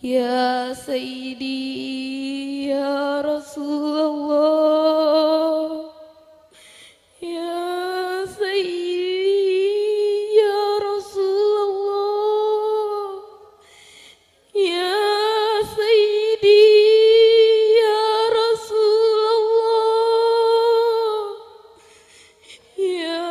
Ya Sayyidi Ya Rasulullah, Ya Sayyidi Ya Rasulullah, Ya Sayyidi Ya Rasulullah, Ya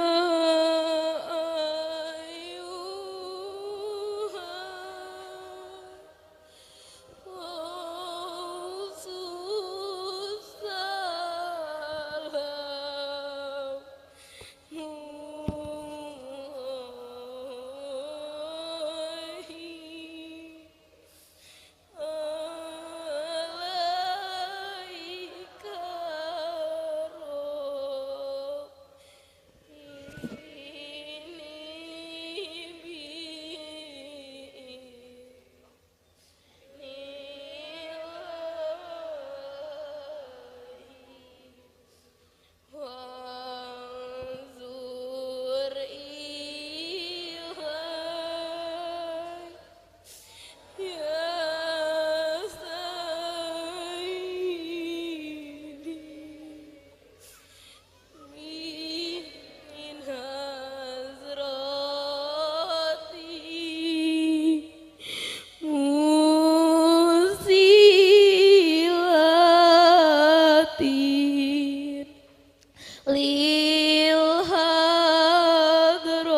lil hadratil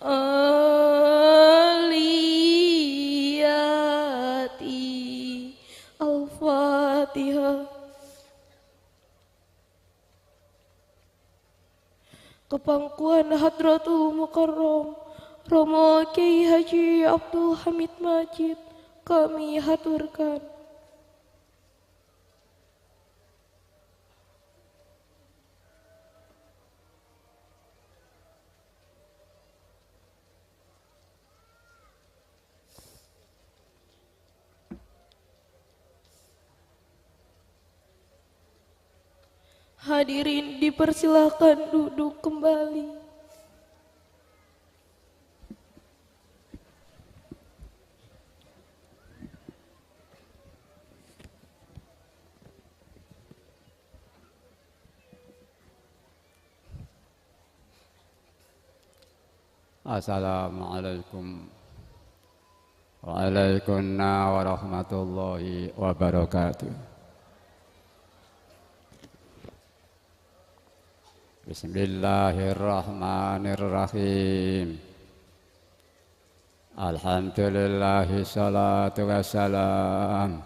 aliyati. Al-Fatihah. Kepangkuan Hadratul Mukarram Romo Kiai Haji Abdul Hamid Majid kami haturkan. Hadirin dipersilahkan duduk kembali. Assalamualaikum waalaikumsalam warahmatullahi wabarakatuh. Bismillahirrahmanirrahim. Alhamdulillahi salatu wassalam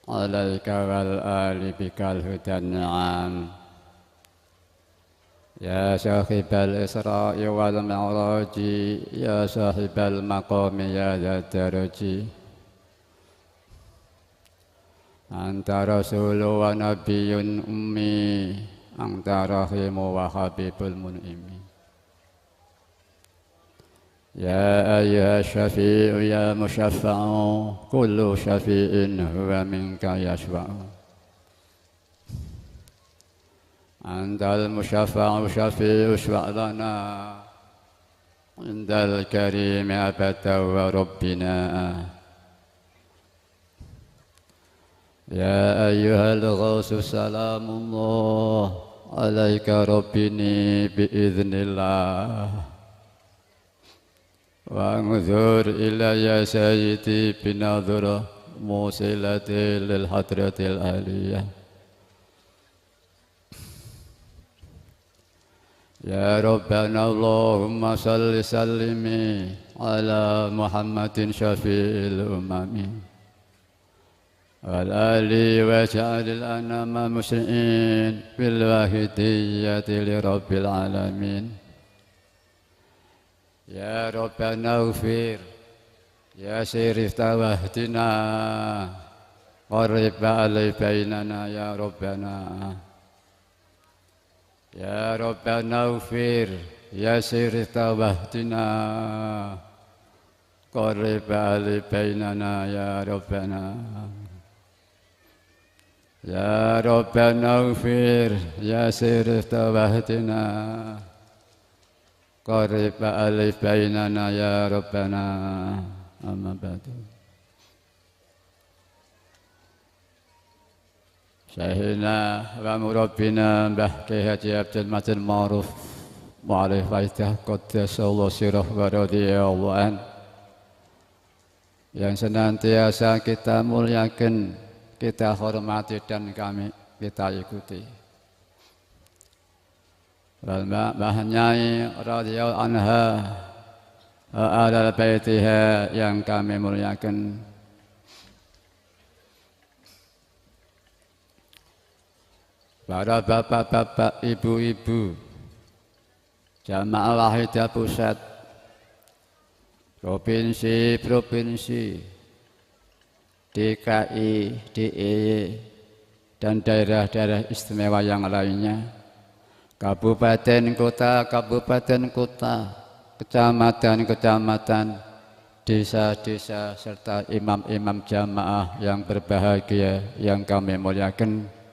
alaika wal ali bikal hudan ni'am. Ya sahibal isra'i wal mi'raji, ya sahibal maqami ya dzat-daraji. Anta rasulu wa nabiyyun ummi, anta rahimu wa habibul mun'imi. Ya ayyuha syafi'u ya musyaffa'u, kullu syafi'in huwa minka yashfa'u. Antal musyaffa'u syafi'u syfa'lana indal karimi abada wa rabbina. Ya ayyuhal ghawsu salamullah alaika rabbini biiznillah. Wa nguzur ilayya sayyidi binadhura musilati lil hadratil aliyah. Ya Rabbana Allahumma salli sallimi ala Muhammadin syafi'il umami wal ali wa ja'alil anama muslimin bil wahidiyyati li rabbil alamin. Ya Rabbana ufir ya sirif tawahdina qarib alai bainana ya Rabbana. Ya Rabbana ufir ya sirif tawahdina qarib alai bainana ya Rabbana. Ya Rabbana ufir ya sirif tawahdina qarib alif bainana ya rabbana amma ba'du. Syekhina wa murabbina Mbah Kiai Haji Abdul Majid Ma'ruf Mu'alif Faidah Qaddasallahu sirah wa radhiyallahu an, yang senantiasa kita muliakan, kita hormati dan kita ikuti. Mbah Nyai radhiyallahu anha ala baitiha yang kami muliakan. Para bapak-bapak, ibu-ibu, Jamaah Wahidah Pusat, provinsi-provinsi, DKI, DIY, dan daerah-daerah istimewa yang lainnya, kabupaten kota, kecamatan, desa-desa, serta imam-imam jamaah yang berbahagia yang kami muliakan.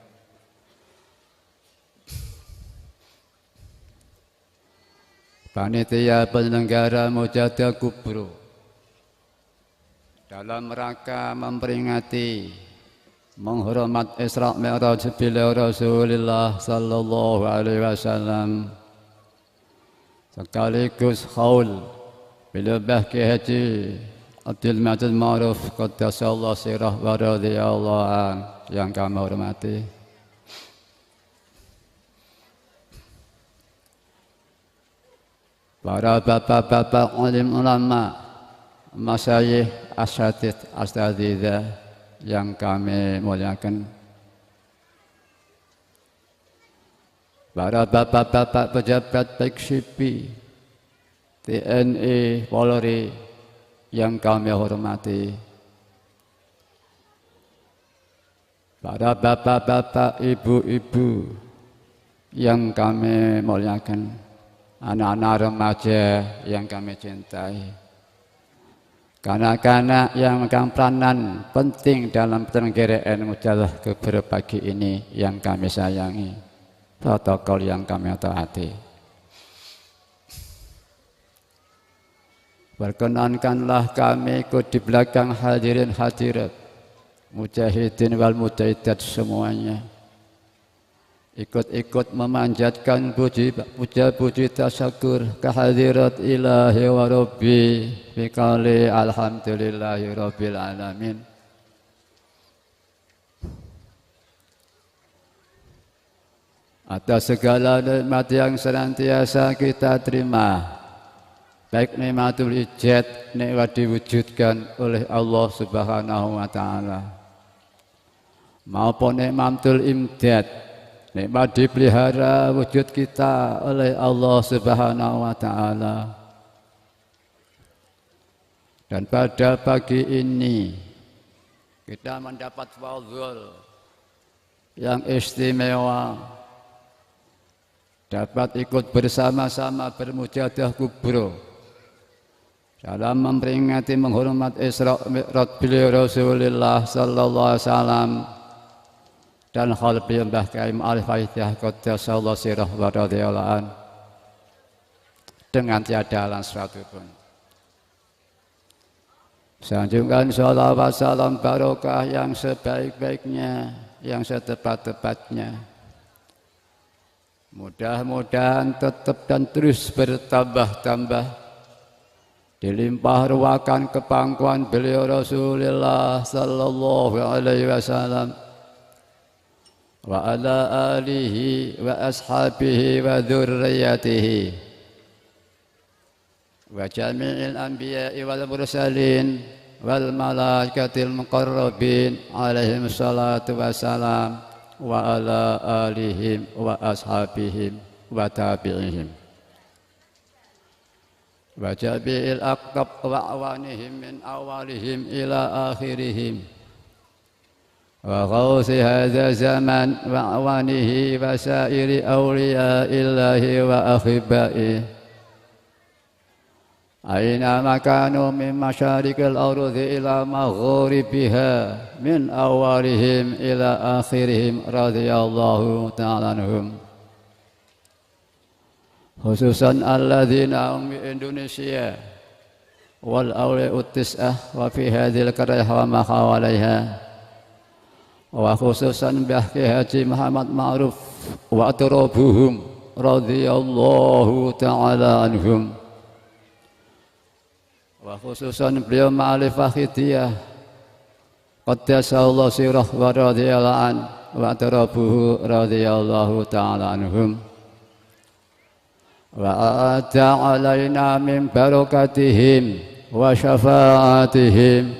Panitia penyelenggara Mujahadah Kubro dalam rangka memperingati menghormat Isra Mi'raj beliau Rasulullah sallallahu alaihi wasallam, sekaligus haul beliau Mbah Kiai Haji Abdul Majid Ma'ruf Qaddasallahu sirah wa radhiyallahu an yang kami hormati. Para bapak-bapak alim ulama, masyayikh, asyatid, astadidah yang kami muliakan. Para bapak-bapak pejabat baik SIPI, TNI, Polri yang kami hormati. Para bapak-bapak, ibu-ibu yang kami muliakan. Anak-anak remaja yang kami cintai, kanak-kanak yang memegang peranan penting dalam penyelenggaraan Mujahadah Kubro pagi ini yang kami sayangi, protokol yang kami taati. Perkenankanlah kami ikut di belakang hadirin hadirat, mujahidin wal mujahidat semuanya, ikut-ikut memanjatkan puja-puji tasyakur kehadirat ilahi wa rabbi bikali alhamdulillahi rabbil alamin. Atas segala nikmat yang senantiasa kita terima, baik nikmatul ijad, nikmat diwujudkan oleh Allah Subhanahu wa taala, maupun nikmatul imdad, nikmat dipelihara wujud kita oleh Allah Subhanahu wa taala. Dan pada pagi ini kita mendapat fadhil yang istimewa, dapat ikut bersama-sama bermujahadah kubro dalam memperingati menghormat Isra Mi'raj beliau Rasulullah sallallahu alaihi wasallam dan hal beliau Mbah Kiai Mu'alif Faidah Qaddasallahu sirah wa radhiyallahu an dengan tiada halangan satupun. Sanjungan sholawat salam barokah yang sebaik-baiknya, yang setepat-tepatnya. Mudah-mudahan tetap dan terus bertambah-tambah, dilimpah ruahkan kepangkuan beliau Rasulullah sallallahu alaihi wasallam wa ala alihi wa ashabihi wa dzurriyyatihi wa jami'il anbiya'i wal mursalin wal malaikatil muqarrabin alaihim salatu wassalam wa ala alihim wa ashabihim wa tabi'ihim wa jami'il aqtab wa awanihim min awalihim ila akhirihim wa ghawsi hadha zaman wa awanihi wa sairi awliyaillahi wa akhibaihi aina makanu min masyarikil ardi ila maghribiha min awalihim ila akhirihim radhiyallahu ta'ala anhum khususan alladzina hum Indonesia wal awli'ut tis'ah wa fi hadhil qaryah wa ma hawalaiha, wa khususan Mbah Ki Haji Muhammad Ma'ruf wa atrabuhum radhiyallahu ta'ala anhum, wa khususan beliau ma'alif Fakhidiyah qaddasallahu sirah wa radhiyallahu an wa atrabuhu radhiyallahu ta'ala anhum, wa a'ta alaina min barakatihim wa syafa'atihim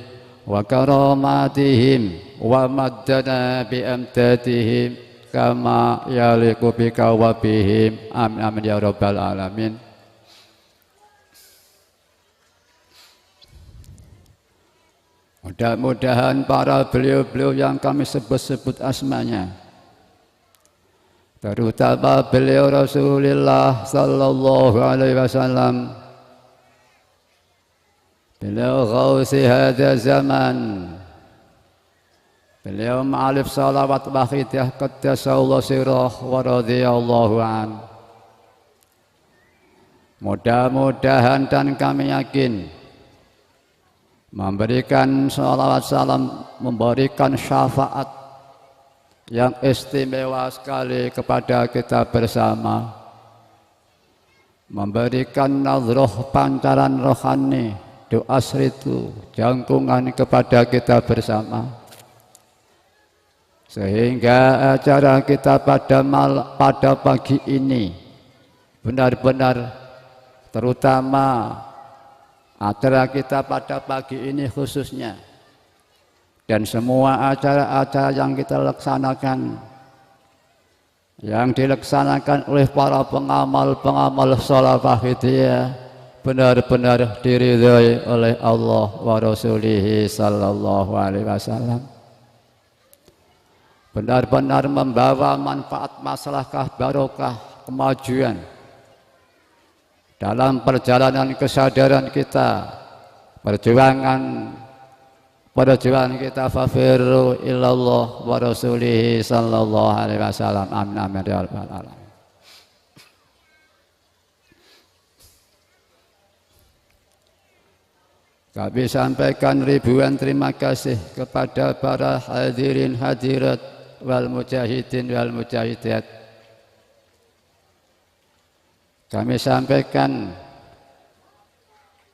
wa karamatihim wa maddana bi amtatihim kama yaliqu bika wa bihim, amin amin ya rabbal alamin. Mudah-mudahan para beliau-beliau yang kami sebut-sebut asmanya, terutama beliau Rasulullah sallallahu alaihi wasallam, beliau ghausi hadza zaman, beliau ma'alif salawat Fakhidiyah qaddasallahu sirah wa radhiyallahu an. Mudah-mudahan dan kami yakin memberikan salawat salam, memberikan syafaat yang istimewa sekali kepada kita bersama, memberikan nazroh pancaran rohani, doa seritu, jangkungan kepada kita bersama, sehingga acara kita pada pagi ini benar-benar, terutama acara kita pada pagi ini khususnya, dan semua acara-acara yang kita laksanakan, yang dilaksanakan oleh para pengamal-pengamal sholat Fakhidiyah, benar-benar diridhai oleh Allah wa Rasulih sallallahu alaihi wasallam, benar-benar membawa manfaat, maslahah, barokah, kemajuan dalam perjalanan kesadaran kita, perjuangan kita, fafirru ilallah wa Rasulih sallallahu alaihi wasallam, amin amin ya rabbal alamin. Kami sampaikan ribuan terima kasih kepada para hadirin hadirat wal mujahidin wal mujahidat. Kami sampaikan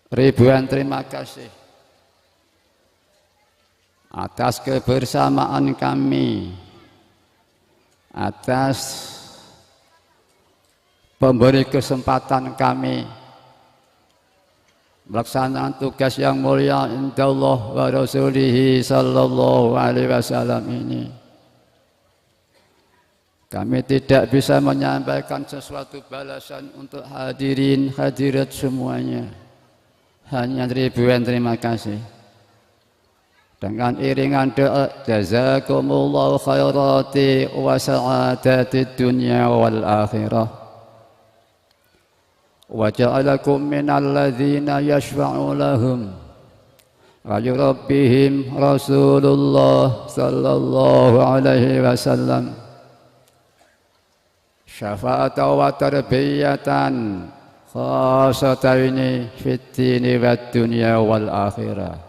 ribuan terima kasih atas kebersamaan kami, atas pemberi kesempatan kami melaksanakan tugas yang mulia indallah wa Rasulih sallallahu alaihi wasallam ini. Kami tidak bisa menyampaikan sesuatu balasan untuk hadirin hadirat semuanya, hanya ribuan terima kasih. Dengan iringan doa, jazakumullahu khairati wa sa'adatid dunya wal akhirah, wa ja'alakum minal ladzina yashfa'u lahum wa yurabbihim Rasulullah sallallahu alaihi wasallam syafa'atan wa tarbiyatan khasataini fid dini wad dunya wal akhirah.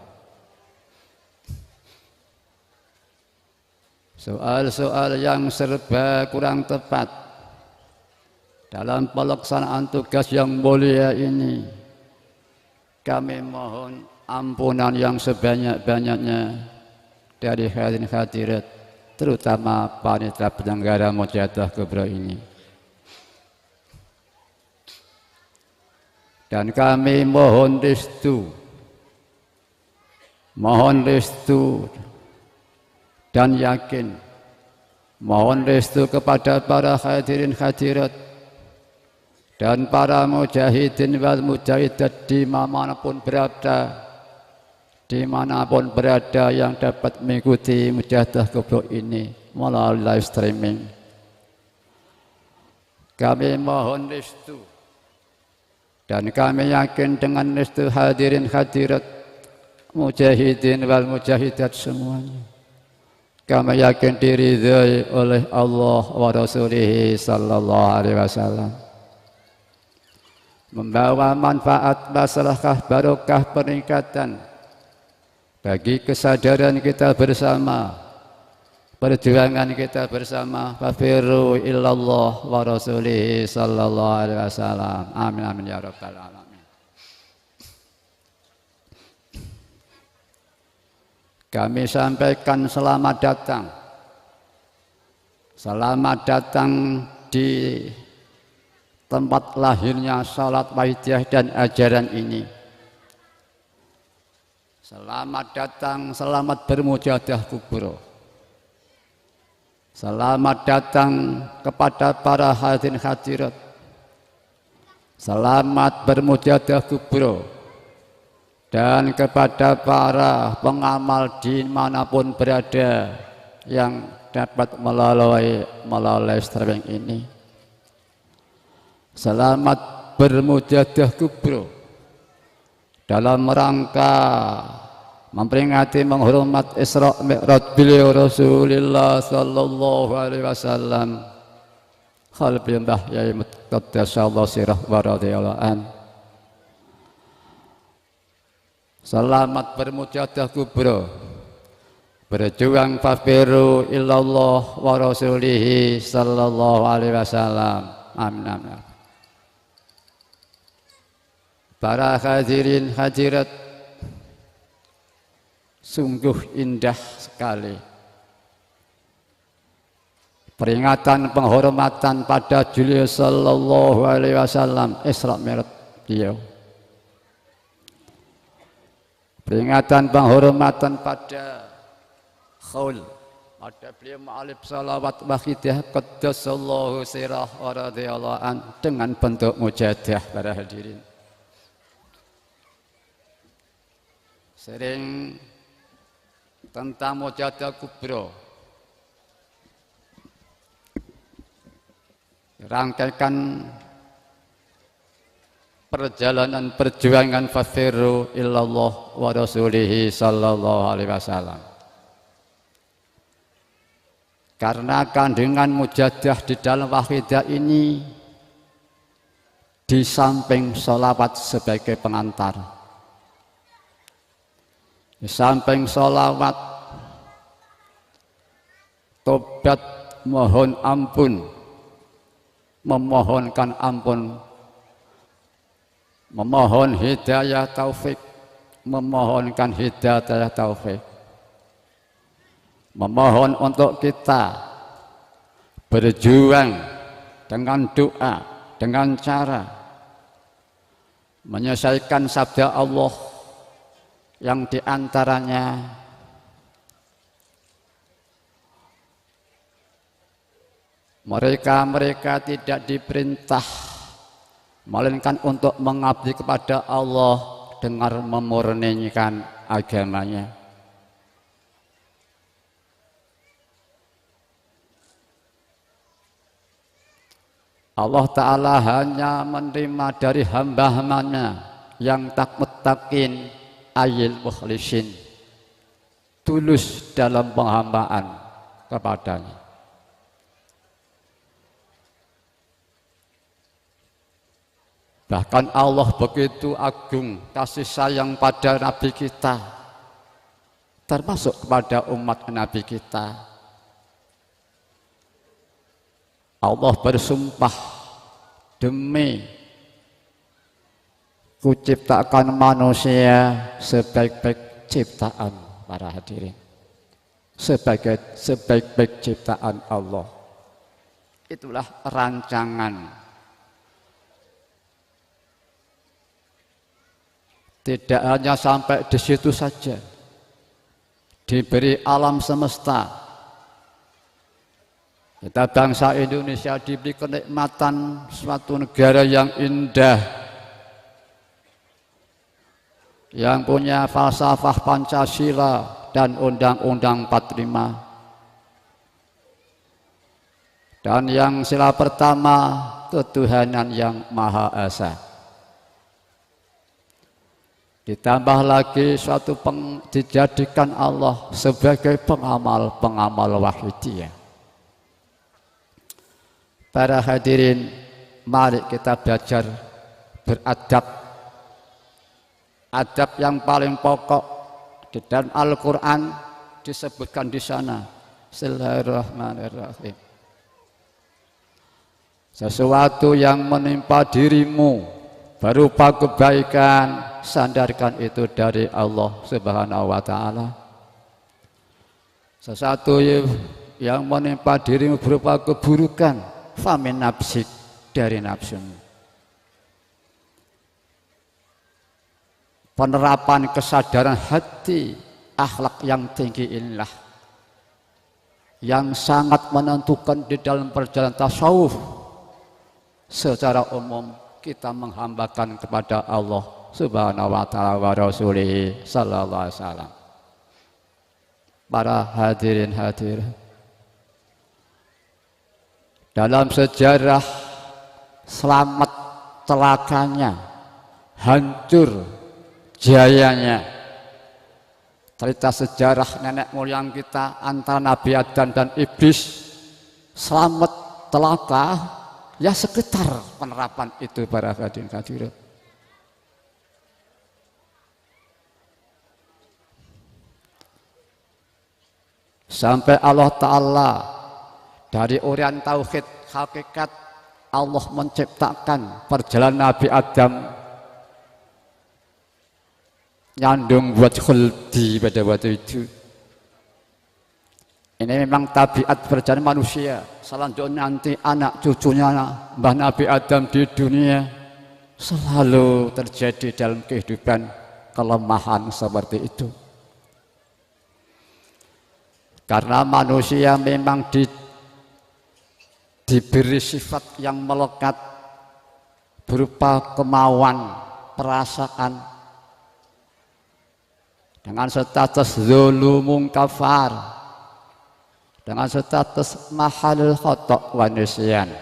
Soal-soal yang serba kurang tepat dalam pelaksanaan tugas yang mulia ini, kami mohon ampunan yang sebanyak-banyaknya dari hadirin hadirat, terutama panitia penyelenggara Mujahadah Kubra ini. Dan kami mohon restu dan yakin, mohon restu kepada para hadirin hadirat dan para mujahidin wal mujahidat dimanapun berada yang dapat mengikuti Mujahadah Kubra ini melalui live streaming. Kami mohon restu dan kami yakin dengan restu hadirin hadirat, mujahidin wal mujahidat semuanya, kami yakin diridhai oleh Allah wa Rasulih sallallahu alaihi wasallam. membawa manfaat, maslahah, barokah, peningkatan bagi kesadaran kita bersama, perjuangan kita bersama. Fafirru illallah wa rasulihi sallallahu alaihi wasallam. Amin amin ya rabbal alamin. Kami sampaikan selamat datang. Selamat datang di tempat lahirnya salat Wahidiyah dan ajaran ini. Selamat datang, selamat bermujahadah kubro. Selamat datang kepada para hadirin hadirat. Selamat bermujahadah kubro. Dan kepada para pengamal dimanapun berada yang dapat melalui streaming ini. Selamat bermujahadah kubro dalam rangka memperingati menghormat Isra Mi'raj beliau Rasulullah sallallahu alaihi wasallam. Khalbiyah ya muqaddasallahu sirah wa radhiyallahu an. Selamat bermujahadah kubro, berjuang fafiru illallah wa rasulihi sallallahu alaihi wasallam. Amin amin. Para hadirin hadirat, sungguh indah sekali peringatan penghormatan pada Julius sallallahu alaihi wasallam Isra Mi'raj beliau. Peringatan penghormatan pada Khaul, pada beliau ma'alif salawat Wahidiyah qaddasallahu sirah wa radhiyallahu an, dengan bentuk mujahadah. Para hadirin, sering tentang mujahadah kubro rangkaikan perjalanan perjuangan fafiru illallah wa rasulihi sallallahu alaihi wasallam. Karena kandungan mujahadah di dalam Wahidiyah ini di samping sholawat sebagai pengantar, di samping sholawat, tobat, mohon ampun, memohonkan ampun, memohon hidayah taufik, memohonkan hidayah taufik, memohon untuk kita berjuang dengan doa, dengan cara menyelesaikan sabda Allah yang diantaranya mereka tidak diperintah melainkan untuk mengabdi kepada Allah dengan memurnikan agamanya. Allah Ta'ala hanya menerima dari hamba-hambanya yang muttaqin ayil mukhlisin, tulus dalam penghambaan kepadanya. Bahkan Allah begitu agung kasih sayang pada Nabi kita, termasuk kepada umat Nabi kita. Allah bersumpah, demi kuciptakan manusia sebaik-baik ciptaan. Para hadirin, sebaik-baik ciptaan Allah. Itulah rancangan. Tidak hanya sampai di situ saja, diberi alam semesta. Kita bangsa Indonesia diberi kenikmatan suatu negara yang indah, yang punya falsafah Pancasila dan Undang-Undang 45, dan yang sila pertama ketuhanan yang Maha Esa. Ditambah lagi dijadikan Allah sebagai pengamal Wahidiyah. Para hadirin, mari kita belajar beradab. Adab yang paling pokok di dalam Al-Quran disebutkan di sana. Bismillahirrahmanirrahim. Sesuatu yang menimpa dirimu berupa kebaikan, sandarkan itu dari Allah Subhanahu wa Ta'ala. Sesuatu yang menimpa dirimu berupa keburukan, famin nafsik, dari nafsumu. Penerapan kesadaran hati, akhlak yang tinggi inilah yang sangat menentukan di dalam perjalanan tasawuf. Secara umum kita menghambakan kepada Allah Subhanahu wa Ta'ala wa Rasulih sallallahu alaihi wasallam. Para hadirin hadirat, dalam sejarah selamat celakanya, hancur jayanya, cerita sejarah nenek moyang kita antara Nabi Adam dan iblis, selamat celaka, ya sekitar penerapan itu para hadirin hadirat. Sampai Allah Ta'ala dari urian tauhid hakikat Allah menciptakan perjalanan Nabi Adam nyandung buat khuldi pada waktu itu. Ini memang tabiat perjalanan manusia. Selanjutnya nanti anak cucunya Mbah Nabi Adam di dunia selalu terjadi dalam kehidupan kelemahan seperti itu. Karena manusia memang diberi sifat yang melekat berupa kemauan, perasaan, dengan status zulumun kafar, dengan status mahalul khata' wa nisyan,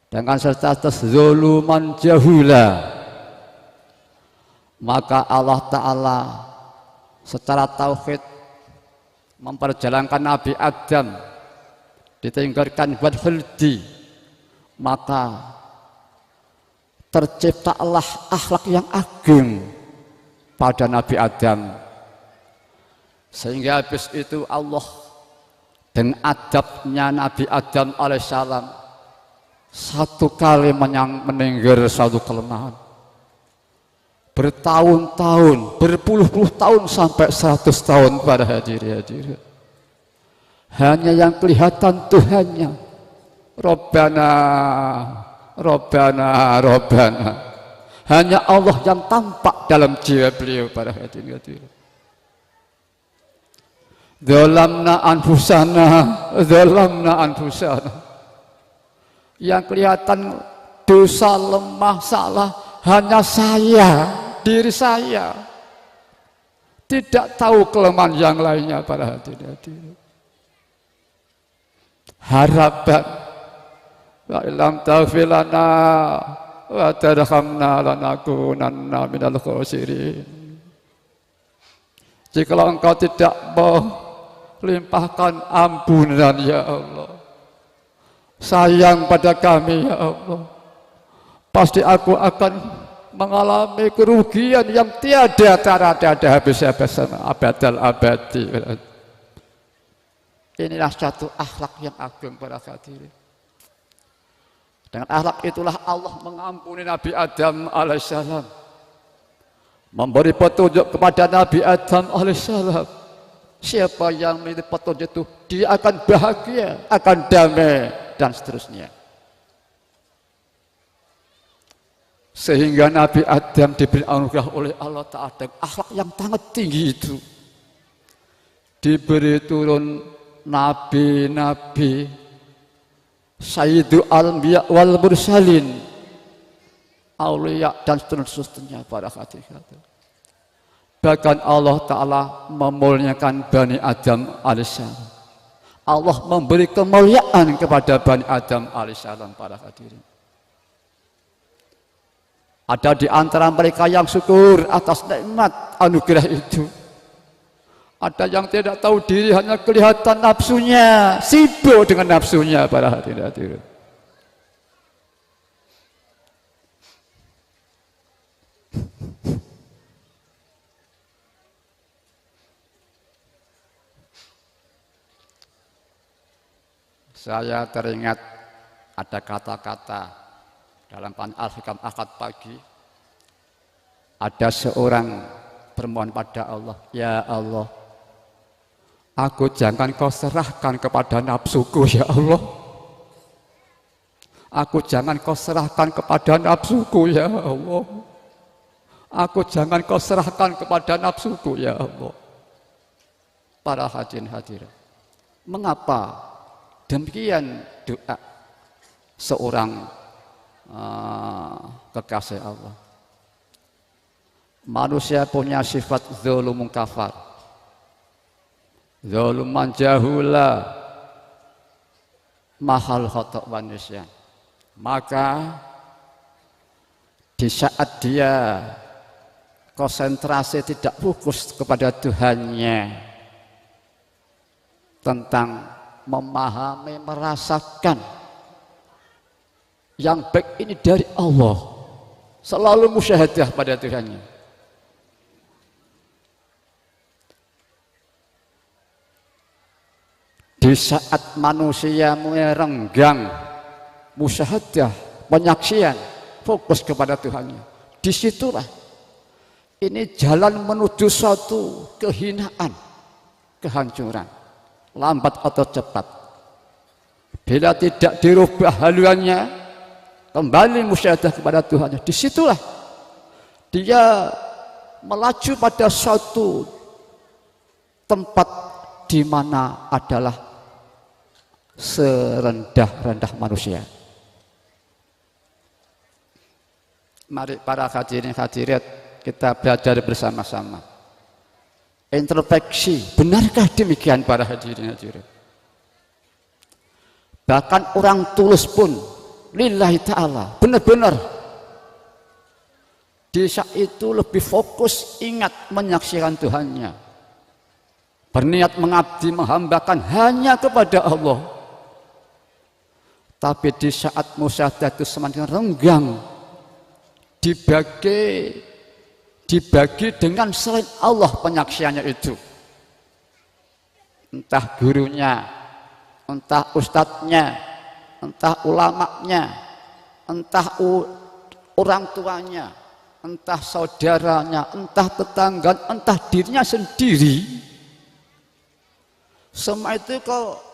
dengan status zuluman jahula. Maka Allah Ta'ala secara tauhid memperjalankan Nabi Adam ditinggalkan buat khuldi, maka terciptalah akhlak yang agung pada Nabi Adam, sehingga habis itu Allah dengan adabnya Nabi Adam alaihissalam satu kali menengger suatu kelemahan, bertahun-tahun, berpuluh-puluh tahun sampai 100 tahun pada hadirin. Hanya yang kelihatan Tuhannya, Robbana, Robbana, Robbana. Hanya Allah yang tampak dalam jiwa beliau para hadirin. Zalamna anfusana, zalamna anfusana. Yang kelihatan dosa, lemah, salah hanya saya, diri saya. Tidak tahu kelemahan yang lainnya para hadirin. Harapan wa ilam taghfir lana wa tarhamna lanakunanna minal khosirin. Jika engkau tidak melimpahkan ampunan ya Allah, sayang pada kami ya Allah, pasti aku akan mengalami kerugian yang tiada habis-habisan abadal abadi. Inilah satu akhlak yang agung para hadirin. Dengan akhlak itulah Allah mengampuni Nabi Adam alaihissalam, memberi petunjuk kepada Nabi Adam alaihissalam. Siapa yang memiliki petunjuk itu, dia akan bahagia, akan damai, dan seterusnya. Sehingga Nabi Adam diberi anugerah oleh Allah Ta'ala dengan akhlak yang sangat tinggi itu. Diberi turun nabi-nabi, Sayyidul Anbiya wal Mursalin, aulia dan seterusnya para hadirin. Bahkan Allah Ta'ala memuliakan Bani Adam alaihissalam. Allah memberi kemuliaan kepada Bani Adam alaihissalam para hadirin. Ada di antara mereka yang syukur atas nikmat anugerah itu. Ada yang tidak tahu diri, hanya kelihatan nafsunya, sibuk dengan nafsunya para hadirin. saya teringat ada kata-kata dalam Al-Hikam akad pagi. Ada seorang bermohon pada Allah, ya Allah, aku jangan kau serahkan kepada nafsuku ya Allah. Aku jangan kau serahkan kepada nafsuku ya Allah. Aku jangan kau serahkan kepada nafsuku ya Allah. Para hadirin hadirat, mengapa demikian doa seorang kekasih Allah? Manusia punya sifat dzulum kafar, dzuluman jahula, mahal khata' wa nisyan. Maka di saat dia konsentrasi tidak fokus kepada Tuhannya, tentang memahami, merasakan yang baik ini dari Allah, selalu musyahadah pada Tuhannya. Di saat manusia mulai renggang, musyahadah, penyaksian, fokus kepada Tuhannya, disitulah ini jalan menuju suatu kehinaan, kehancuran, lambat atau cepat. Bila tidak dirubah haluannya, kembali musyahadah kepada Tuhannya, disitulah dia melaju pada suatu tempat di mana adalah serendah-rendah manusia. Mari para hadirin hadirat, kita belajar bersama-sama. Introspeksi, benarkah demikian para hadirin hadirat? Bahkan orang tulus pun lillahi ta'ala, benar-benar di saat itu lebih fokus, ingat menyaksikan Tuhannya, berniat mengabdi, menghambakan hanya kepada Allah. Tapi di saat musyahadah itu semakin renggang, dibagi dengan selain Allah penyaksiannya itu, entah gurunya, entah ustadznya, entah ulamanya, entah orang tuanya, entah saudaranya, entah tetangga, entah dirinya sendiri. Semua itu kalau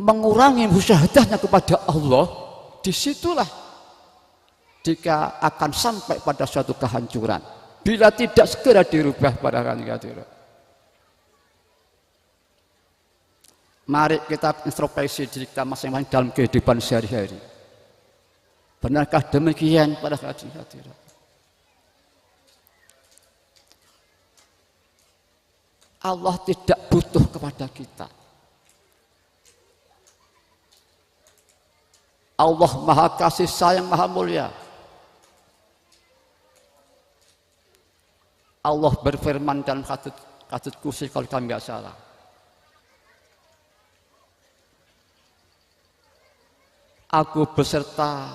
mengurangi musyahadahnya kepada Allah, disitulah jika akan sampai pada suatu kehancuran bila tidak segera dirubah para hadirin. Mari kita introspeksi diri kita masing-masing dalam kehidupan sehari-hari. Benarkah demikian para hadirin? Allah tidak butuh kepada kita. Allah maha kasih sayang, maha mulia. Allah berfirman dalam hadits qudsi kalau kami nggak salah, aku beserta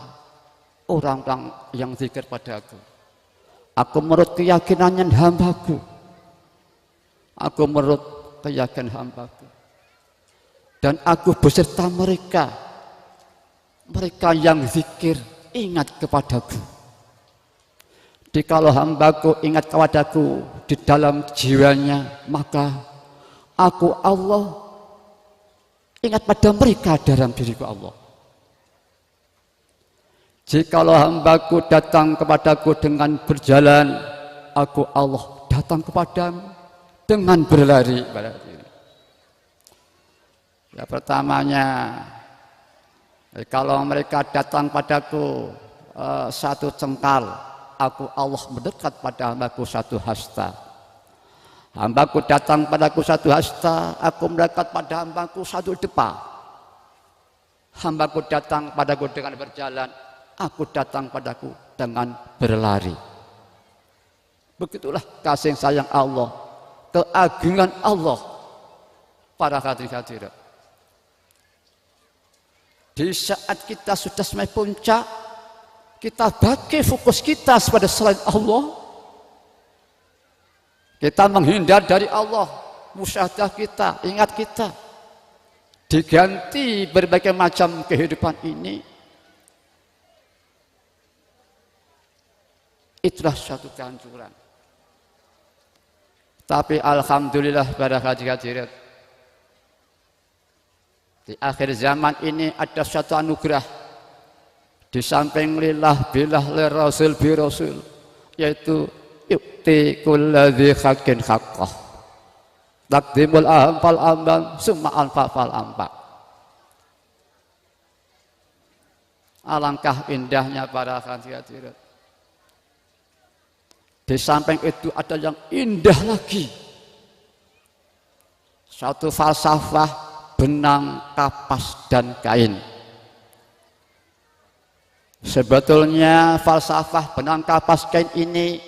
orang-orang yang zikir padaku. Aku menurut keyakinannya hambaku. Aku menurut keyakinan hambaku. Dan aku beserta mereka yang zikir ingat kepadaku. Jikalau hambaku ingat kepadaku di dalam jiwanya, maka aku Allah ingat pada mereka dalam diriku Allah. Jikalau hambaku datang kepadaku dengan berjalan, aku Allah datang kepadamu dengan berlari. Ya, pertamanya, kalau mereka datang padaku satu cengkal, aku Allah mendekat pada hambaku satu hasta. Hambaku datang padaku satu hasta, aku mendekat pada hambaku satu depa. Hambaku datang padaku dengan berjalan, aku datang padaku dengan berlari. Begitulah kasih sayang Allah, keagungan Allah, para hadirin. Di saat kita sudah sampai puncak, kita bagi fokus kita kepada selain Allah. Kita menghindar dari Allah, musyahadah kita, ingat kita. diganti berbagai macam kehidupan ini, itulah suatu kehancuran. Tapi alhamdulillah para hadirat, di akhir zaman ini ada suatu anugerah di samping lillah billah lirasul bi rasul, yaitu yu'ti kulladzi haqqin haqqah, taqdimul anfal amban summa anfal ampa. Alangkah indahnya para hadirat. Di samping itu ada yang indah lagi, suatu falsafah benang, kapas, dan kain. Sebetulnya falsafah benang, kapas, kain ini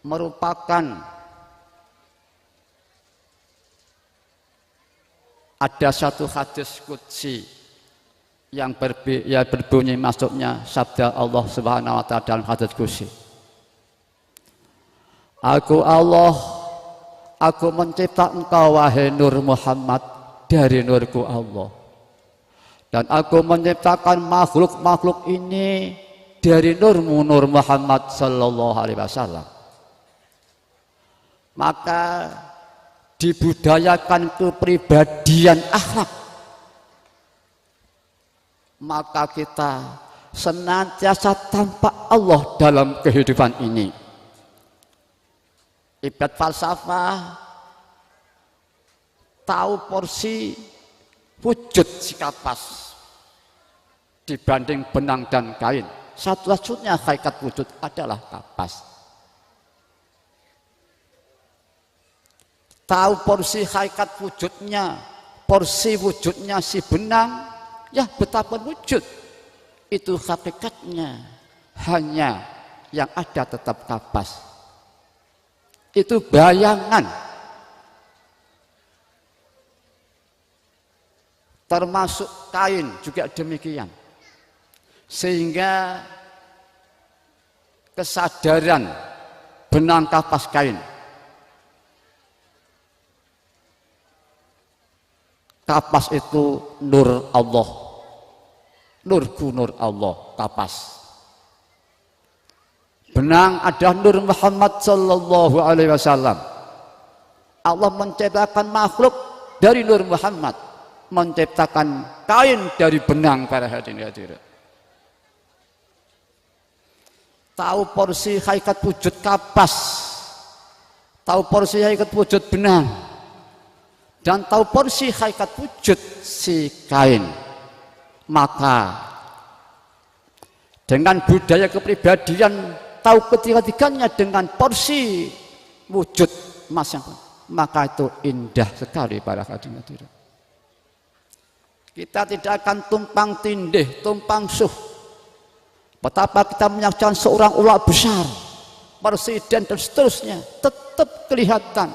merupakan ada satu hadis qudsi yang berbunyi maksudnya sabda Allah Subhanahu wa taala dalam hadis qudsi. Aku Allah, aku mencipta engkau wahai Nur Muhammad dari nurku Allah. Dan aku menciptakan makhluk-makhluk ini dari nurmu Nur Muhammad sallallahu alaihi wasallam. Maka dibudayakan kepribadian akhlak. Maka kita senantiasa tampak Allah dalam kehidupan ini. Ibarat falsafah, tahu porsi wujud si kapas dibanding benang dan kain. Satu-satunya hakikat wujud adalah kapas. Tahu porsi hakikat wujudnya, porsi wujudnya si benang, ya betapa wujud. Itu hakikatnya hanya yang ada tetap kapas. Itu bayangan, termasuk kain juga demikian, sehingga kesadaran benang kapas kain, kapas itu nur Allah, nurku nur Allah, kapas. Benang ada Nur Muhammad sallallahu alaihi wasallam. Allah menciptakan makhluk dari Nur Muhammad, menciptakan kain dari benang para hadirin. Tahu porsi hakikat wujud kapas, tahu porsi hakikat wujud benang, dan tahu porsi hakikat wujud si kain. Maka dengan budaya kepribadian tahu ketiga-tiganya dengan porsi wujud masing-masing, maka itu indah sekali para hadirin. Kita tidak akan tumpang tindih, tumpang suh. Betapa kita menyaksikan seorang ulama besar, presiden dan seterusnya, tetap kelihatan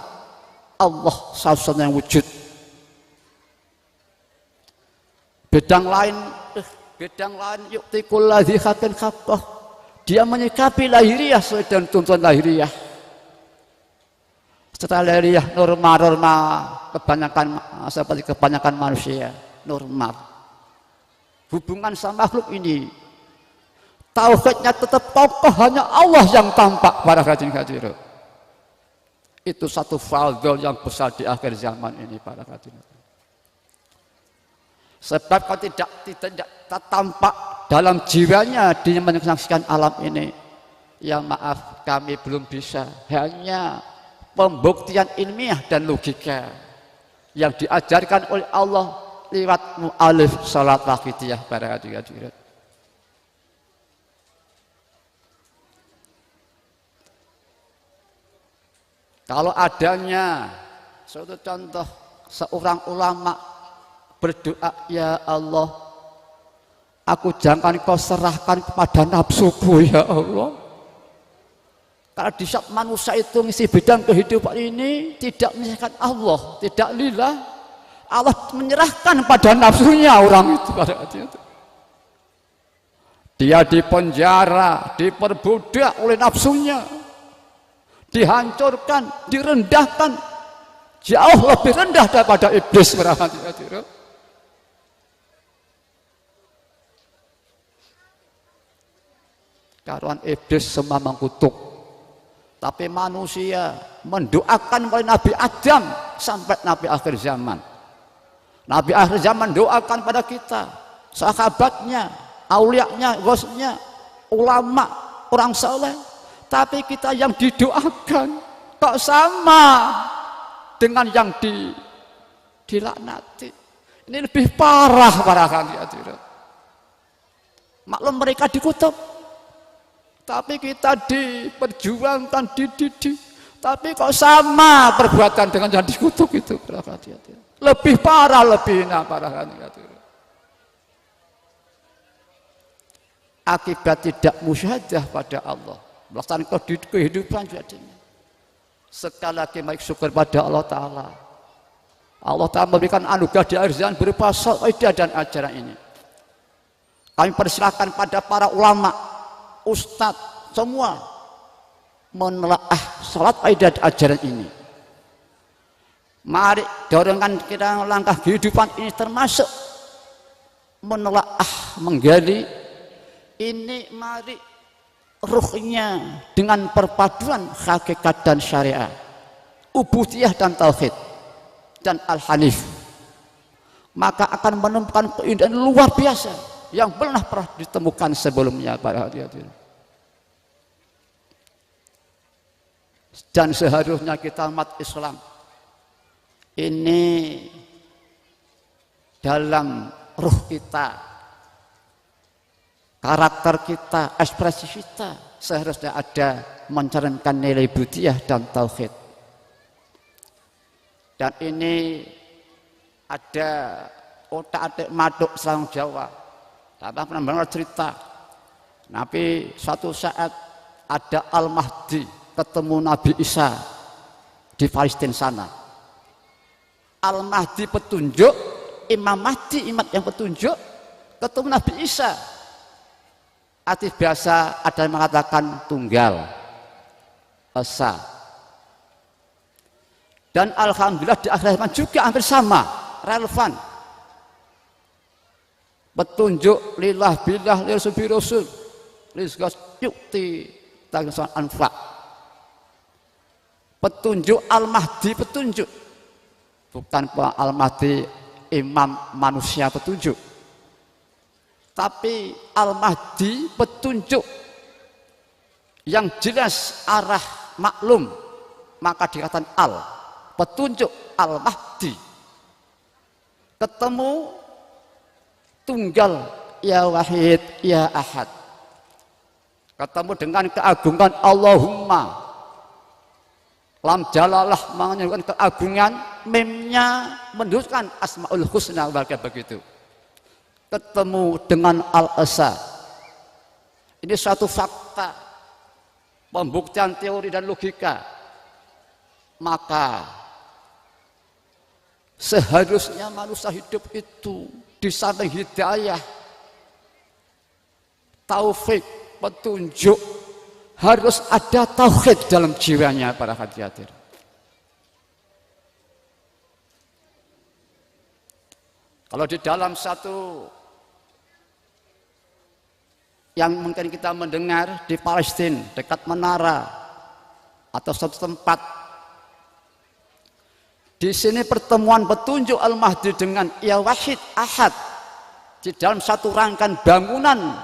Allah satu-satunya yang wujud. Bidang lain yu'ti kulladzi haqqin haqqah. Dia menyikapi lahiriah sesuai dengan tuntunan lahiriah. Setelah lahiriah norma seperti kebanyakan manusia, normal. Hubungan sama makhluk ini, tauhidnya tetap kokoh, hanya Allah yang tampak para hadirin. Itu satu fadhil yang besar di akhir zaman ini para hadirin. Sebab kalau tidak tampak dalam jiwanya dia menyaksikan alam ini, ya maaf kami belum bisa, hanya pembuktian ilmiah dan logika yang diajarkan oleh Allah lewat mu'alif salat waqidiyah para hadirin. Kalau adanya suatu contoh seorang ulama berdoa, ya Allah, aku jangan kau serahkan kepada nafsuku ya Allah. Karena di saat manusia itu ngisi bidang kehidupan ini tidak menyerahkan Allah, tidak lillah, Allah menyerahkan pada nafsunya orang itu. Dia dipenjara, diperbudak oleh nafsunya, dihancurkan, direndahkan, jauh lebih rendah daripada iblis. karuan iblis semua mengkutuk. Tapi manusia mendoakan oleh Nabi Adam sampai Nabi akhir zaman. Nabi akhir zaman doakan pada kita, sahabatnya, aulianya, ghosnya, ulama, orang saleh. Tapi kita yang didoakan kok sama dengan yang dilaknati. Ini lebih parah para hadirin. Maklum mereka dikutuk, tapi kita diperjuangkan, dididik. Tapi kok sama perbuatan dengan yang dikutuk itu para hadirin. Lebih parah, lebih hina para hadirin. Akibat tidak musyahadah pada Allah, melaksanakan kehidupan jadinya. Sekali lagi baik syukur pada Allah Ta'ala. Allah Ta'ala memberikan anugerah di akhir zaman berupa faedah dan ajaran ini. Kami persilakan pada para ulama, ustadz, semua menelaah salat faedah dan ajaran ini. Mari dorongan kita langkah kehidupan ini termasuk menelaah, menggali ini, mari ruhnya dengan perpaduan hakikat dan syariat, ubudiyah dan tauhid dan al-hanif, maka akan menemukan keindahan luar biasa yang pernah ditemukan sebelumnya para hadirin. Dan seharusnya kita umat Islam ini dalam ruh kita, karakter kita, ekspresi kita seharusnya ada mencerminkan nilai budiyah dan tauhid. Dan ini ada otak-atik maduk Selang Jawa. Saya pernah mendengar cerita, Nabi suatu saat ada Al-Mahdi ketemu Nabi Isa di Palestina sana. Al-Mahdi petunjuk, Imam Mahdi imam yang petunjuk, ketemu Nabi Isa. Arti biasa ada yang mengatakan tunggal, esa. Dan alhamdulillah di akhir zaman juga hampir sama, relevan. Petunjuk lillah billah lirasul rasul rizqas yukti tagsan anfa. Petunjuk Al-Mahdi petunjuk. Bukan Al-Mahdi imam manusia petunjuk. Tapi Al-Mahdi petunjuk yang jelas arah maklum, maka dikatakan petunjuk Al-Mahdi. Ketemu tunggal, ya wahid, ya ahad. Ketemu dengan keagungan Allahumma, lam jalalah menunjukkan keagungan, mimnya menunjukkan asmaul husna, begitu. Ketemu dengan al-asa. Ini suatu fakta, pembuktian teori dan logika. Maka seharusnya manusia hidup itu di samping hidayah, taufik, petunjuk, harus ada tauhid dalam jiwanya para hadirin. Kalau di dalam satu yang mungkin kita mendengar di Palestina dekat menara atau satu tempat, di sini pertemuan petunjuk Al-Mahdi dengan ya wahid ahad di dalam satu rangkaian bangunan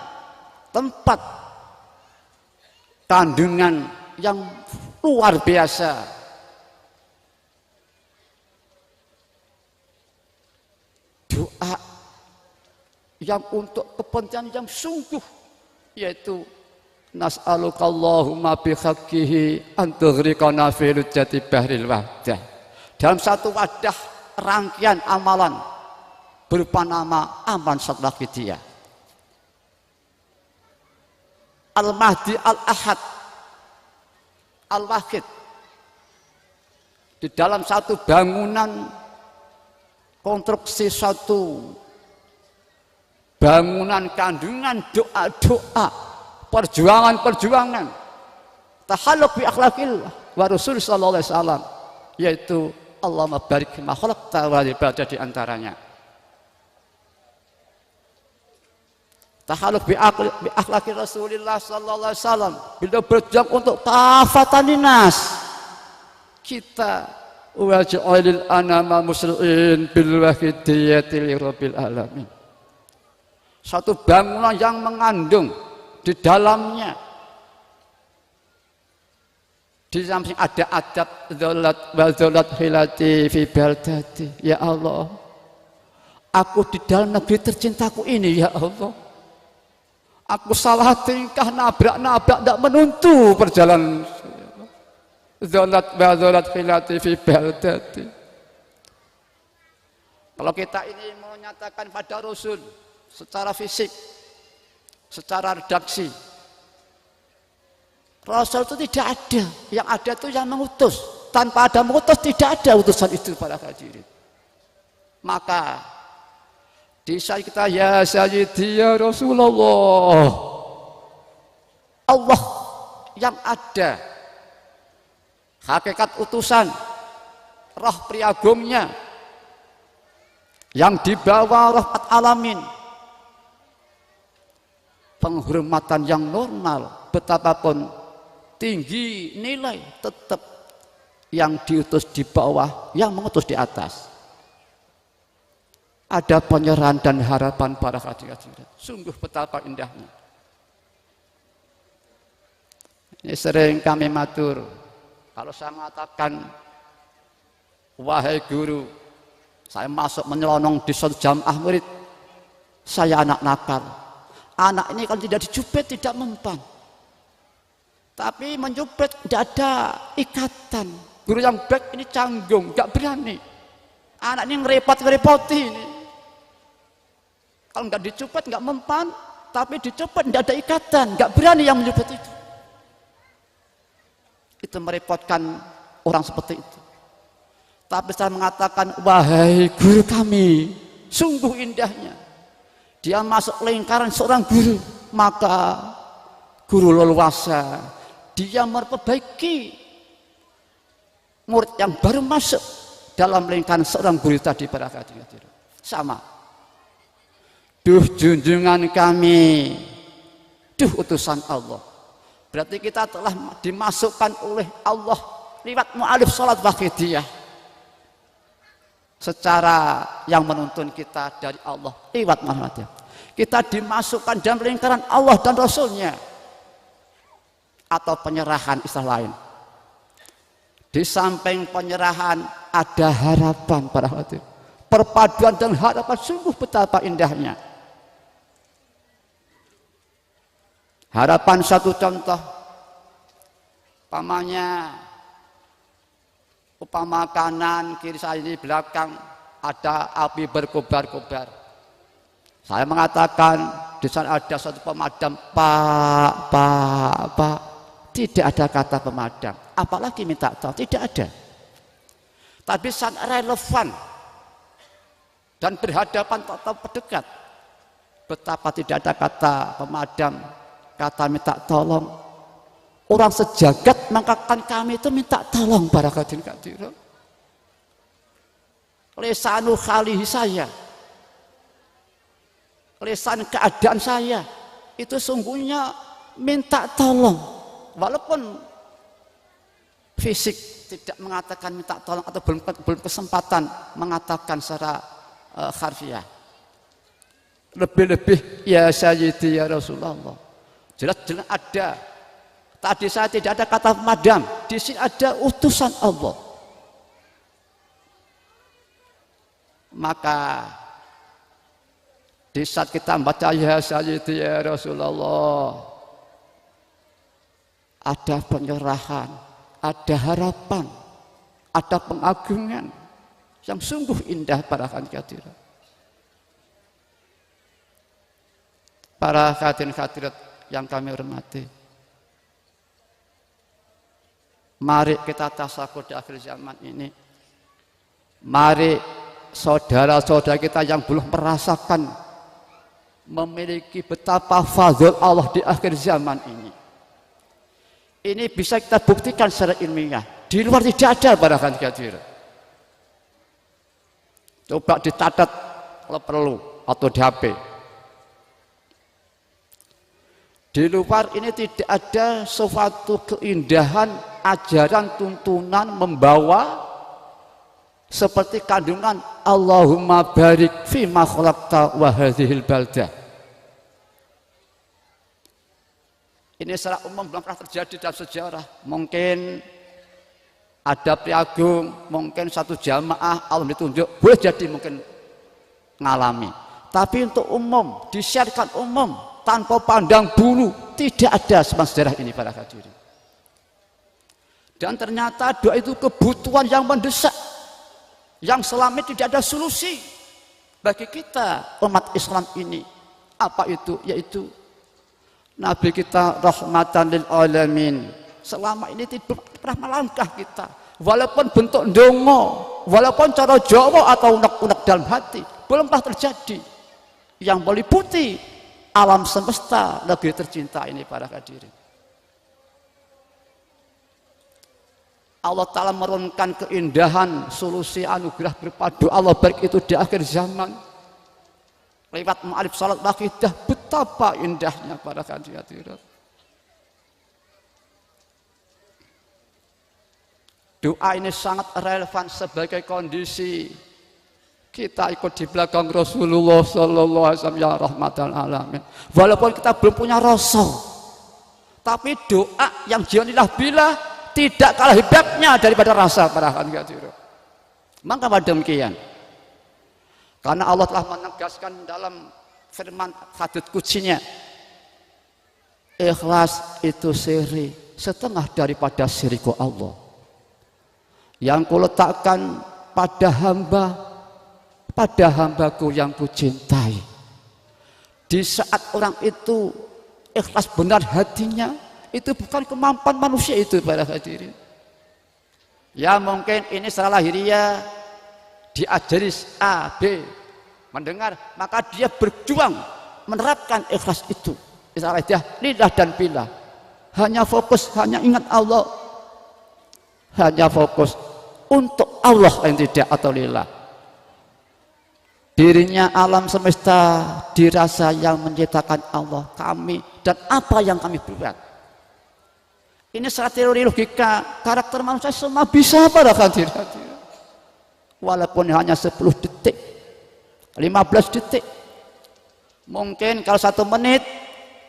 tempat kandungan yang luar biasa. Doa yang untuk kepentingan yang sungguh, yaitu nas'alukallahumma bihaqqihi an tughriqana fi lujjati bahril wahdah. Dalam satu wadah rangkaian amalan berupa nama amalan setelah dia. Al-Mahdi Al-Ahad Al-Wahid di dalam satu bangunan, konstruksi satu bangunan kandungan doa-doa, perjuangan-perjuangan tahalluq bi akhlaqillah wa rasul sallallahu alaihi wasallam, yaitu Allahumma barik ma khalaqta wa ibadah di antaranya. Tahaluk bi akhlaki Rasulullah sallallahu alaihi wasallam. Beliau berjuang untuk kafatan nas. Kita waj'alil anama muslimin bil wahidiyati lirabbil alamin. Satu bangunan yang mengandung di dalamnya di samping ada adab dzolat wa dzolat khilati fi baldati. Ya Allah, aku di dalam negeri tercintaku ini, ya Allah, aku salah tingkah, nabrak tidak menuntu perjalanan. Dzolat wa dzolat khilati fi baldati. Kalau kita ini menyatakan pada Rasul secara fisik, secara redaksi, Rasul itu tidak ada. Yang ada itu yang mengutus. Tanpa ada mengutus tidak ada utusan itu para hadirin. Maka di saat kita ya Sayyidi ya Rasulullah, Allah yang ada, hakikat utusan, roh priagungnya yang dibawa rahmat alamin, penghormatan yang normal, betapapun tinggi nilai, tetap yang diutus di bawah, yang mengutus di atas. Ada penyerahan dan harapan para hadirin. Sungguh betapa indahnya. Ini sering kami matur, kalau saya mengatakan, wahai guru, saya masuk menyelonong di suatu jamaah murid, saya anak nakal. Anak ini kalau tidak dicubit tidak mempan, tapi mencubit tidak ada ikatan. Guru yang baik ini canggung, nggak berani. Anak ini ngerepoti ini. Kalau nggak dicubit nggak mempan, tapi dicubit tidak ada ikatan, nggak berani yang mencubit itu. Itu merepotkan orang seperti itu. Tapi saya mengatakan, wahai guru kami, sungguh indahnya. Dia masuk lingkaran seorang guru, maka guru leluasa, dia memperbaiki murid yang baru masuk dalam lingkaran seorang guru tadi pada hadirin. Sama. Duh junjungan kami, duh utusan Allah. Berarti kita telah dimasukkan oleh Allah lewat mu'alif sholat waqidiyah. Secara yang menuntun kita dari Allah lewat Muhammadiyah. Kita dimasukkan dalam lingkaran Allah dan Rasulnya. Atau penyerahan istilah lain. Di samping penyerahan ada harapan para hadirin. Perpaduan dan harapan sungguh betapa indahnya. Harapan satu contoh, upama kanan kiri saya ini belakang ada api berkobar-kobar. Saya mengatakan di sana ada satu pemadam, Pak. Tidak ada kata pemadam, apalagi minta tolong, tidak ada. Tapi sangat relevan dan berhadapan tetap berdekat. Betapa tidak ada kata pemadam, kata minta tolong. Orang sejagat mengatakan kami itu minta tolong para hadirin. Lesanu khalihi saya, lesan keadaan saya itu sungguhnya minta tolong, walaupun fisik tidak mengatakan minta tolong atau belum kesempatan mengatakan secara harfiah. Lebih-lebih ya Sayyidi ya Rasulullah, jelas-jelas ada. Tadi saya tidak ada kata pemadam, di sini ada utusan Allah. Maka di saat kita membaca ya Sayyidi ya Rasulullah, ada penyerahan, ada harapan, ada pengagungan yang sungguh indah para hadirin. Para hadirin yang kami hormati, mari kita tasakur di akhir zaman ini. Mari saudara-saudara kita yang belum merasakan memiliki betapa fadhil Allah di akhir zaman ini. Ini bisa kita buktikan secara ilmiah. Di luar tidak ada para hadirin. Coba dicatat kalau perlu atau di HP. Di luar ini tidak ada suatu keindahan, ajaran, tuntunan membawa seperti kandungan Allahumma barik fi ma khalaqta wa hadhil baldah. Ini secara umum belum pernah terjadi dalam sejarah. Mungkin ada priagung, mungkin satu jamaah Allah ditunjuk, boleh jadi mungkin ngalami. Tapi untuk umum, disiarkan umum, tanpa pandang bulu, tidak ada semasa sejarah ini para hadirin. Dan ternyata doa itu kebutuhan yang mendesak, yang selama ini tidak ada solusi bagi kita umat Islam ini. Apa itu? Yaitu Nabi kita rahmatan lil alamin. Selama ini tidak pernah melangkah kita, walaupun bentuk ndonga, walaupun cara Jawa atau unek-unek dalam hati, belum pernah terjadi yang meliputi alam semesta negeri tercinta ini para hadirin. Allah Ta'ala menurunkan keindahan, solusi, anugerah berpadu Allah baik itu di akhir zaman lewat ma'arif salat waqidah. Betapa indahnya para hadirin. Doa ini sangat relevan sebagai kondisi kita ikut di belakang Rasulullah sallallahu alaihi wasallam ya rahmatan alamin. Walaupun kita belum punya rasul, tapi doa yang jiwanilah bila tidak kalah hebatnya daripada rasa para hadirin. Maka pada demikian, karena Allah telah menegaskan dalam firman hadits qudsinya, ikhlas itu siri setengah daripada siriku Allah yang kuletakkan pada hambaku yang kucintai. Di saat orang itu ikhlas benar hatinya, itu bukan kemampuan manusia itu para hadirin. Ya mungkin ini secara lahiriah diajari A, B, mendengar, maka dia berjuang menerapkan ikhlas itu. Secara lahiriah lidah dan pilah, hanya fokus, hanya ingat Allah, hanya fokus untuk Allah yang tidak atau lillah. Dirinya alam semesta dirasa yang menciptakan Allah, kami, dan apa yang kami buat. Ini secara teori logika karakter manusia semua bisa pada hadirin. Walaupun hanya 10 detik, 15 detik. Mungkin kalau 1 menit,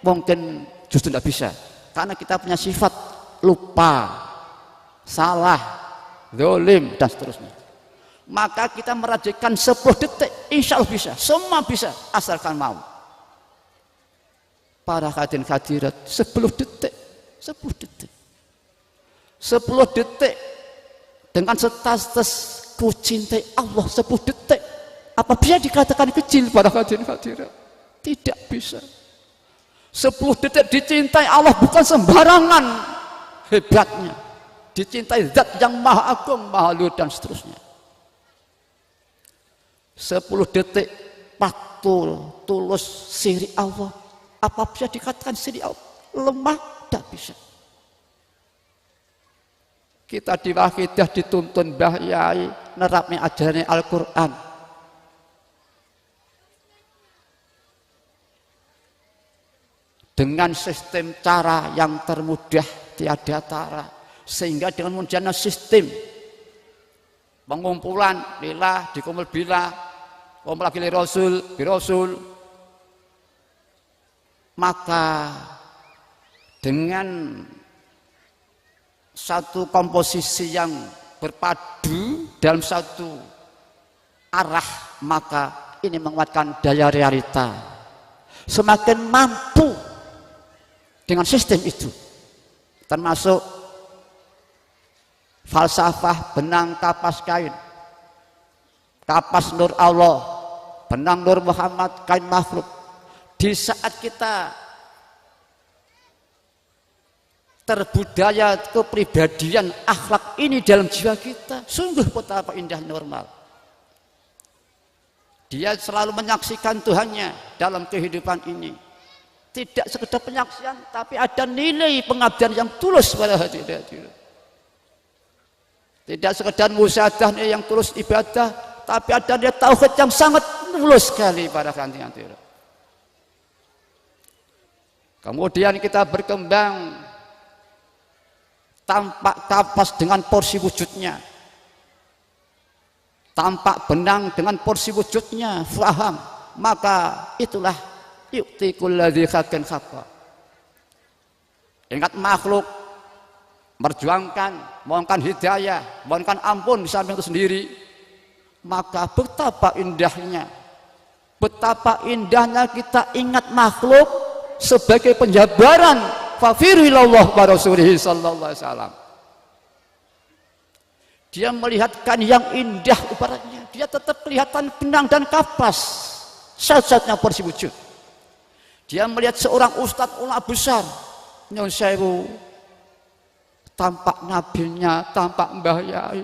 mungkin justru tidak bisa. Karena kita punya sifat lupa, salah, zalim, dan seterusnya. Maka kita merajikan 10 detik, insya Allah bisa, semua bisa, asalkan mau. Para hadirin hadirat, 10 detik, 10 detik, 10 detik dengan status ku cintai Allah 10 detik. Apa bisa dikatakan kecil para hadirin hadirat? Tidak bisa. 10 detik dicintai Allah bukan sembarangan hebatnya. Dicintai zat yang maha agung, maha luhur, dan seterusnya. 10 detik paktul tulus siri Allah. Apa bisa dikatakan siri Allah? Lemah, tidak bisa. Kita di wakidah dituntun Mbah Yai nerapnya ajaran Al-Quran. Dengan sistem cara yang termudah, tiada tara. Sehingga dengan munculnya sistem pengumpulan lillah dikumpul billah, kumpul lagi li rasul bi rasul, maka dengan satu komposisi yang berpadu dalam satu arah, maka ini menguatkan daya realita. Semakin mampu dengan sistem itu, termasuk falsafah benang kapas kain, kapas nur Allah, benang nur Muhammad, kain makhluk. Di saat kita terbudaya kepribadian akhlak ini dalam jiwa kita, sungguh betapa indah normal. Dia selalu menyaksikan Tuhannya dalam kehidupan ini. Tidak sekedar penyaksian, tapi ada nilai pengabdian yang tulus pada hadirin. Tidak sekedar musyadah yang tulus ibadah, tapi ada dia tauhid yang sangat tulus sekali pada hadirin. Kemudian kita berkembang tampak kapas dengan porsi wujudnya, tampak benang dengan porsi wujudnya, faham, maka itulah yu'ti kulladzi haqqin haqqa. Ingat makhluk merjuangkan, mohonkan hidayah, mohonkan ampun di samping itu sendiri, maka betapa indahnya kita ingat makhluk sebagai penjabaran fafirillallah wa rasulihi sallallahu alaihi wasallam. Dia melihatkan yang indah ibaratnya, dia tetap kelihatan benang dan kapas, satu-satunya porsi wujud. Dia melihat seorang ustadz ulama besar, Nyun Sewu, tampak nabinya, tampak Mbah Yai,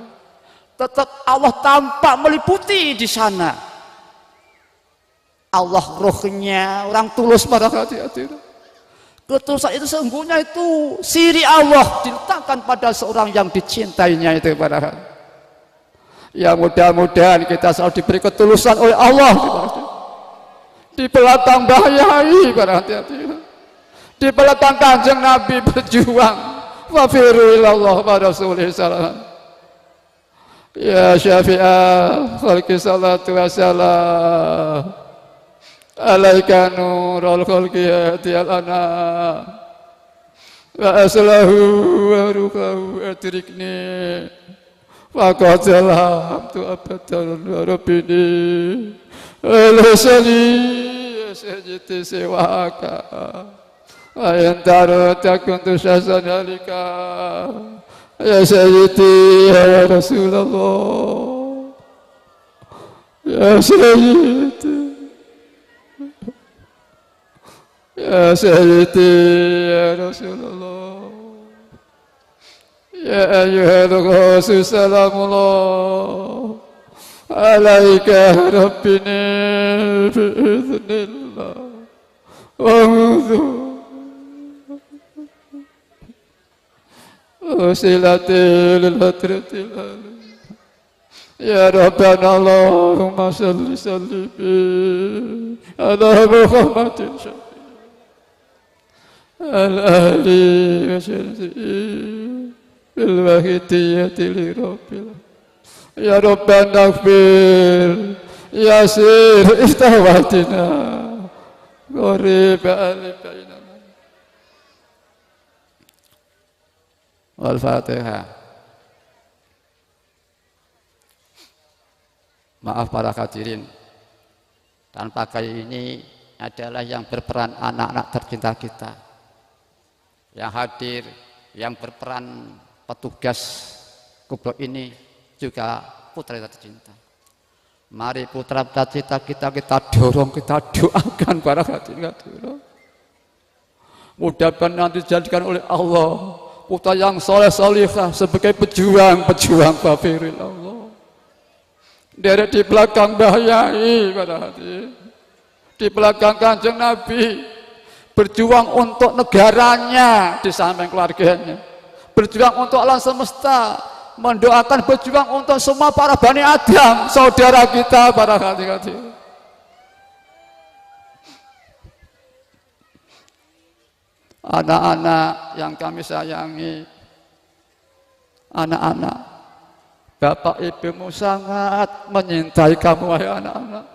tetap Allah tampak meliputi di sana. Allah rohnya, orang tulus pada hati-hati. Ketulusan itu sesungguhnya itu siri Allah diletakkan pada seorang yang dicintainya itu pada hati. Ya mudah-mudahan kita selalu diberi ketulusan oleh Allah di belakang Mbah Yai pada hati-hati. Di belakang Kanjeng Nabi berjuang. Wafiru ilallah wa rasulih salam. Ya syafi'ah khalqi salatu wassalam alaika nurul khalqi hadiyal ana wa aslahu wa rukahu atrikni wa qadzalam tu abadan wa rabbini alasali sajiti sewaka ayantara takuntu sasanalika ya sayyidi ya Rasulullah ya sayyidi ya sayyidi ya Rasulullah ya ayyuhal ghaus salamullah alaika rabbina bi'iznillah wa wasilatil hadratil ya Rabbana Allahumma salli sallim ala Muhammadin al-ahli wa syarzi'i bil wahidiyati li rabbil ya Rabbana aghfir yasir istahwatina gharib al-bainana. Al-Fatihah. Maaf para hadirin, tanpa kali ini adalah yang berperan anak-anak tercinta kita yang hadir, yang berperan petugas kubro ini juga putra tercinta. Mari putra tercinta kita dorong, kita doakan para hadirin. Mudah-mudahan nanti dijadikan oleh Allah putra yang soleh solihah sebagai pejuang Fafiril Allah. Dari di belakang Mbah Yai pada hati, di belakang Kanjeng Nabi, berjuang untuk negaranya di samping keluarganya, berjuang untuk alam semesta, mendoakan berjuang untuk semua para Bani Adam, saudara kita para hati-hati. Anak-anak yang kami sayangi, anak-anak, bapak ibumu sangat menyintai kamu, wahai anak-anak.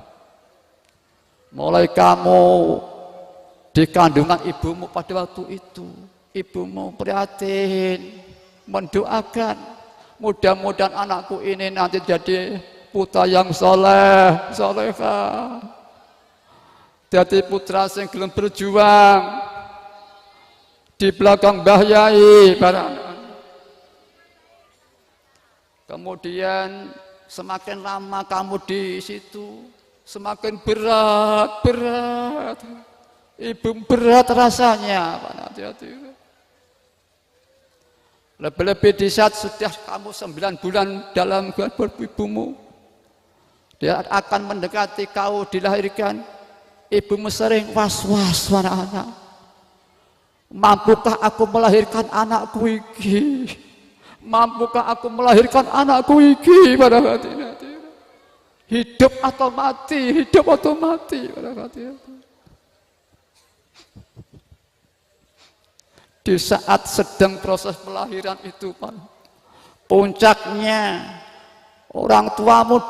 Mulai kamu di kandungan ibumu pada waktu itu, ibumu prihatin, mendoakan, mudah-mudahan anakku ini nanti jadi putra yang soleh, solehah, jadi putra yang gelem berjuang di belakang Mbah Yai para anak-anak. Kemudian semakin lama kamu di situ, semakin berat. Ibu berat rasanya, hati-hati. Lebih-lebih di saat sudah kamu 9 bulan dalam kandungan ibumu, dia akan mendekati kau dilahirkan. Ibumu sering was-was, anak-anak. Mampukah aku melahirkan anakku iki? Mampukah aku melahirkan anakku iki? Pada hati-hati. Hidup atau mati pada hati-hati. di saat sedang proses pelahiran itu, Pak, puncaknya orang tuamu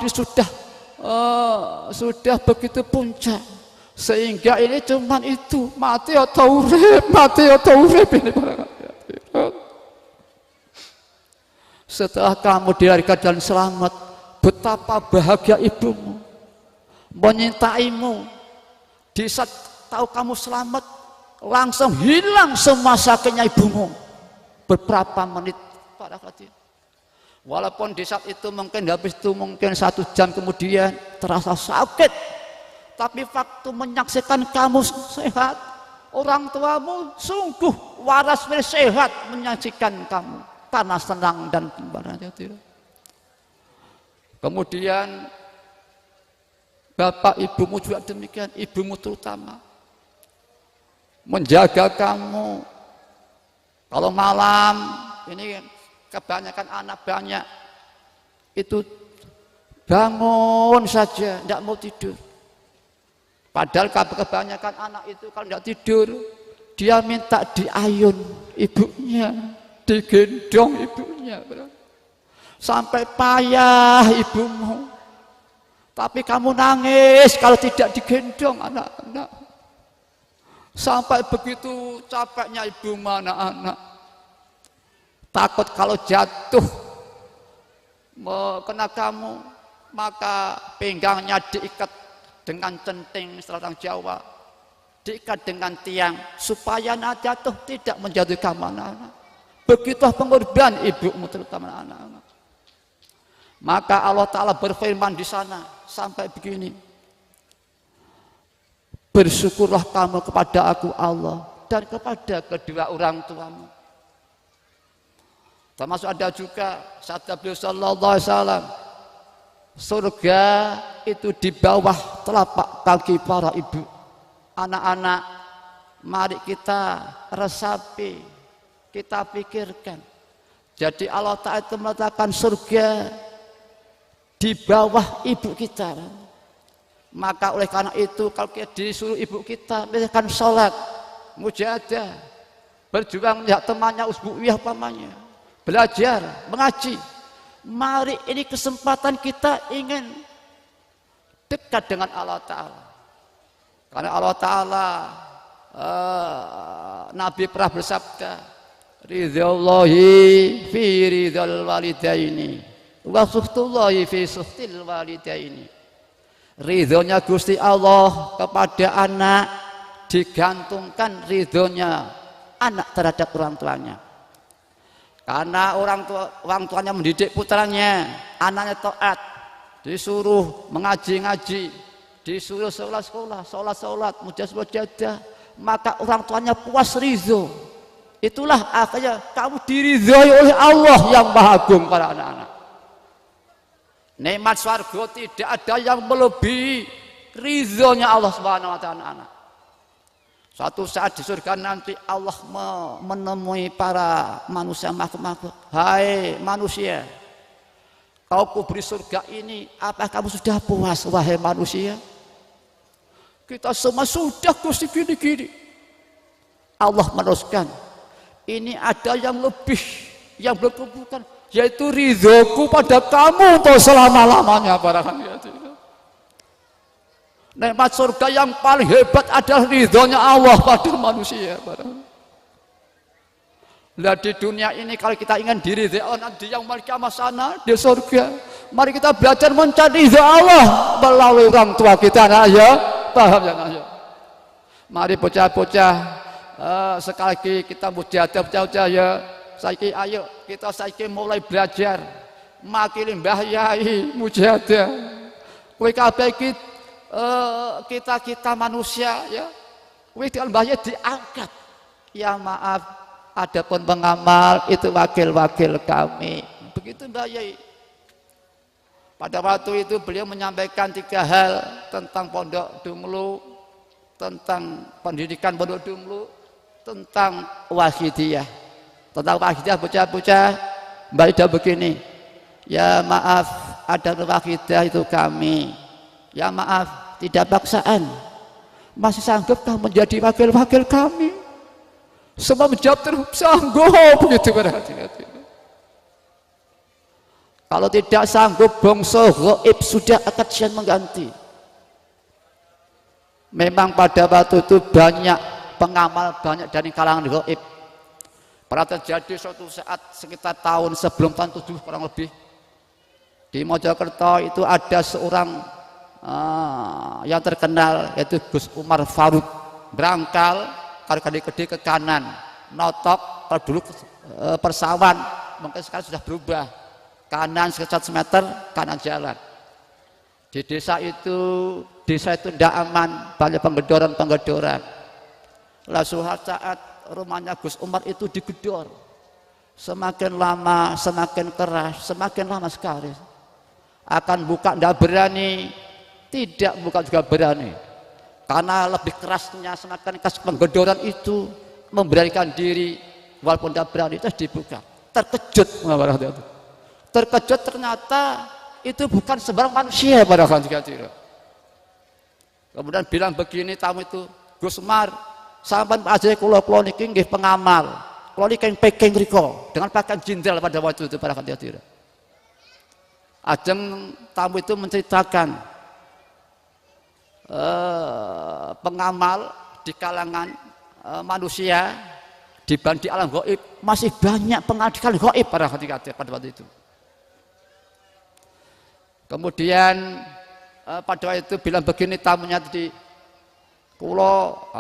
sudah begitu puncak, sehingga ini cuman itu, mati atau urip ini barangkali. Setelah kamu dilahirkan dan selamat, betapa bahagia ibumu, menyintaimu. Di saat tahu kamu selamat, langsung hilang semua sakitnya ibumu beberapa menit pada hati. Walaupun di saat itu mungkin habis itu mungkin 1 jam kemudian terasa sakit, tapi waktu menyaksikan kamu sehat, orang tuamu sungguh waras sehat menyaksikan kamu karena senang dan gembiranya. Kemudian bapak ibumu juga demikian, ibumu terutama menjaga kamu. Kalau malam ini kebanyakan anak banyak itu bangun saja tidak mau tidur, padahal kebanyakan anak itu kalau tidak tidur dia minta diayun ibunya, digendong ibunya, sampai payah ibumu, tapi kamu nangis kalau tidak digendong anak-anak. Sampai begitu capeknya ibu anak-anak, takut kalau jatuh kena kamu, maka pinggangnya diikat dengan centing orang Jawa, diikat dengan tiang supaya anak jatuh tidak menjatuhkan anak-anak. Begitulah pengorbanan ibumu terutama anak-anak. Maka Allah Ta'ala berfirman di sana sampai begini, bersyukurlah kamu kepada aku Allah dan kepada kedua orang tuamu. Termasuk ada juga sabda beliau sallallahu alaihi wasallam, surga itu di bawah telapak kaki para ibu. Anak-anak, mari kita resapi, kita pikirkan. Jadi Allah Ta'ala itu meletakkan surga di bawah ibu kita. Maka oleh karena itu kalau kita disuruh ibu kita misalkan sholat, mujahadah, berjuang lihat temannya usbu'iyah pamannya, belajar, mengaji, mari ini kesempatan kita ingin dekat dengan Allah Ta'ala. Karena Allah Ta'ala Nabi pernah bersabda, ridhallahi fi ridhal walidaini wa suhtullahi fi suhtil walidaini. Ridhonya Gusti Allah kepada anak digantungkan ridhonya anak terhadap orang tuanya. Karena orang tuanya mendidik putranya, anaknya taat, disuruh mengaji-ngaji, disuruh sholat, mujahadah, maka orang tuanya puas ridho. Itulah akhirnya kamu diridhoi oleh Allah yang Maha Agung para anak-anak. Nikmat swarga tidak ada yang melebihi ridhonya Allah Subhanahu wa Ta'ala. Suatu saat di surga nanti Allah menemui para manusia makhluk-makhluk. Hai manusia, kau kuberi surga ini, apa kamu sudah puas wahai manusia? Kita semua sudah Gusti gini-gini. Allah meneruskan, ini ada yang lebih, yang berkumpulkan, yaitu ridhoku pada kamu untuk selama-lamanya barangkali. Nikmat surga yang paling hebat adalah ridhonya Allah pada manusia barangkali. Nah di dunia ini kalau kita ingin diridhoi nanti yang kiamat sana di surga, mari kita belajar mencari ridho Allah melalui orang tua kita. Nah ya, paham ya? Nah, ya. Mari bocah-bocah, sekali lagi kita mujahadah ya. Saiki ayo kita saiki mulai belajar makili Mbah Yai mujahadah. Kowe kabeh kita manusia ya. Kowe dengan Mbah Yai diangkat. Ya maaf, adapun pengamal itu wakil-wakil kami. Begitu Mbah Yai. Pada waktu itu beliau menyampaikan 3 hal tentang Pondok Dumlu, tentang pendidikan Pondok Dumlu, tentang wahidiyah. Tentang wahidah bocah-bocah, Mbak Ida begini, ya maaf ada wahidah itu kami, ya maaf tidak paksaan, masih sanggup kau menjadi wakil-wakil kami? Semua menjawab terus sanggup begitu para hadirin. Kalau tidak sanggup bangsa gaib sudah akan siap mengganti. Memang pada waktu itu banyak pengamal, banyak dari kalangan gaib. Pernah terjadi suatu saat sekitar tahun sebelum tahun 7 kurang lebih di Mojokerto itu ada seorang yang terkenal yaitu Gus Umar Faruk berangkal kali-kali ke kanan notok. Kalau dulu persawan mungkin sekarang sudah berubah, kanan sekitar 1 meter kanan jalan. Di desa itu tidak aman, banyak penggedor-penggedor. Lah suatu saat rumahnya Gus Umar itu digedor. Semakin lama semakin keras, semakin lama sekali. Akan buka tidak berani, tidak buka juga berani. Karena lebih kerasnya semakin keras penggedoran itu, memberanikan diri walaupun tidak berani terus dibuka. Terkejut, terkejut ternyata itu bukan sembarang manusia pada hadirin. Kemudian bilang begini tamu itu, Gus Umar, sampean aja kula niki nggih pengamal. Kula niki Peking riko dengan pakaian jenderal pada waktu itu para hadirin. Ajeng tamu itu menceritakan pengamal di kalangan manusia dibanding alam gaib masih banyak pengadilan gaib pada hadirin pada waktu itu. Kemudian pada waktu itu bilang begini tamunya tadi,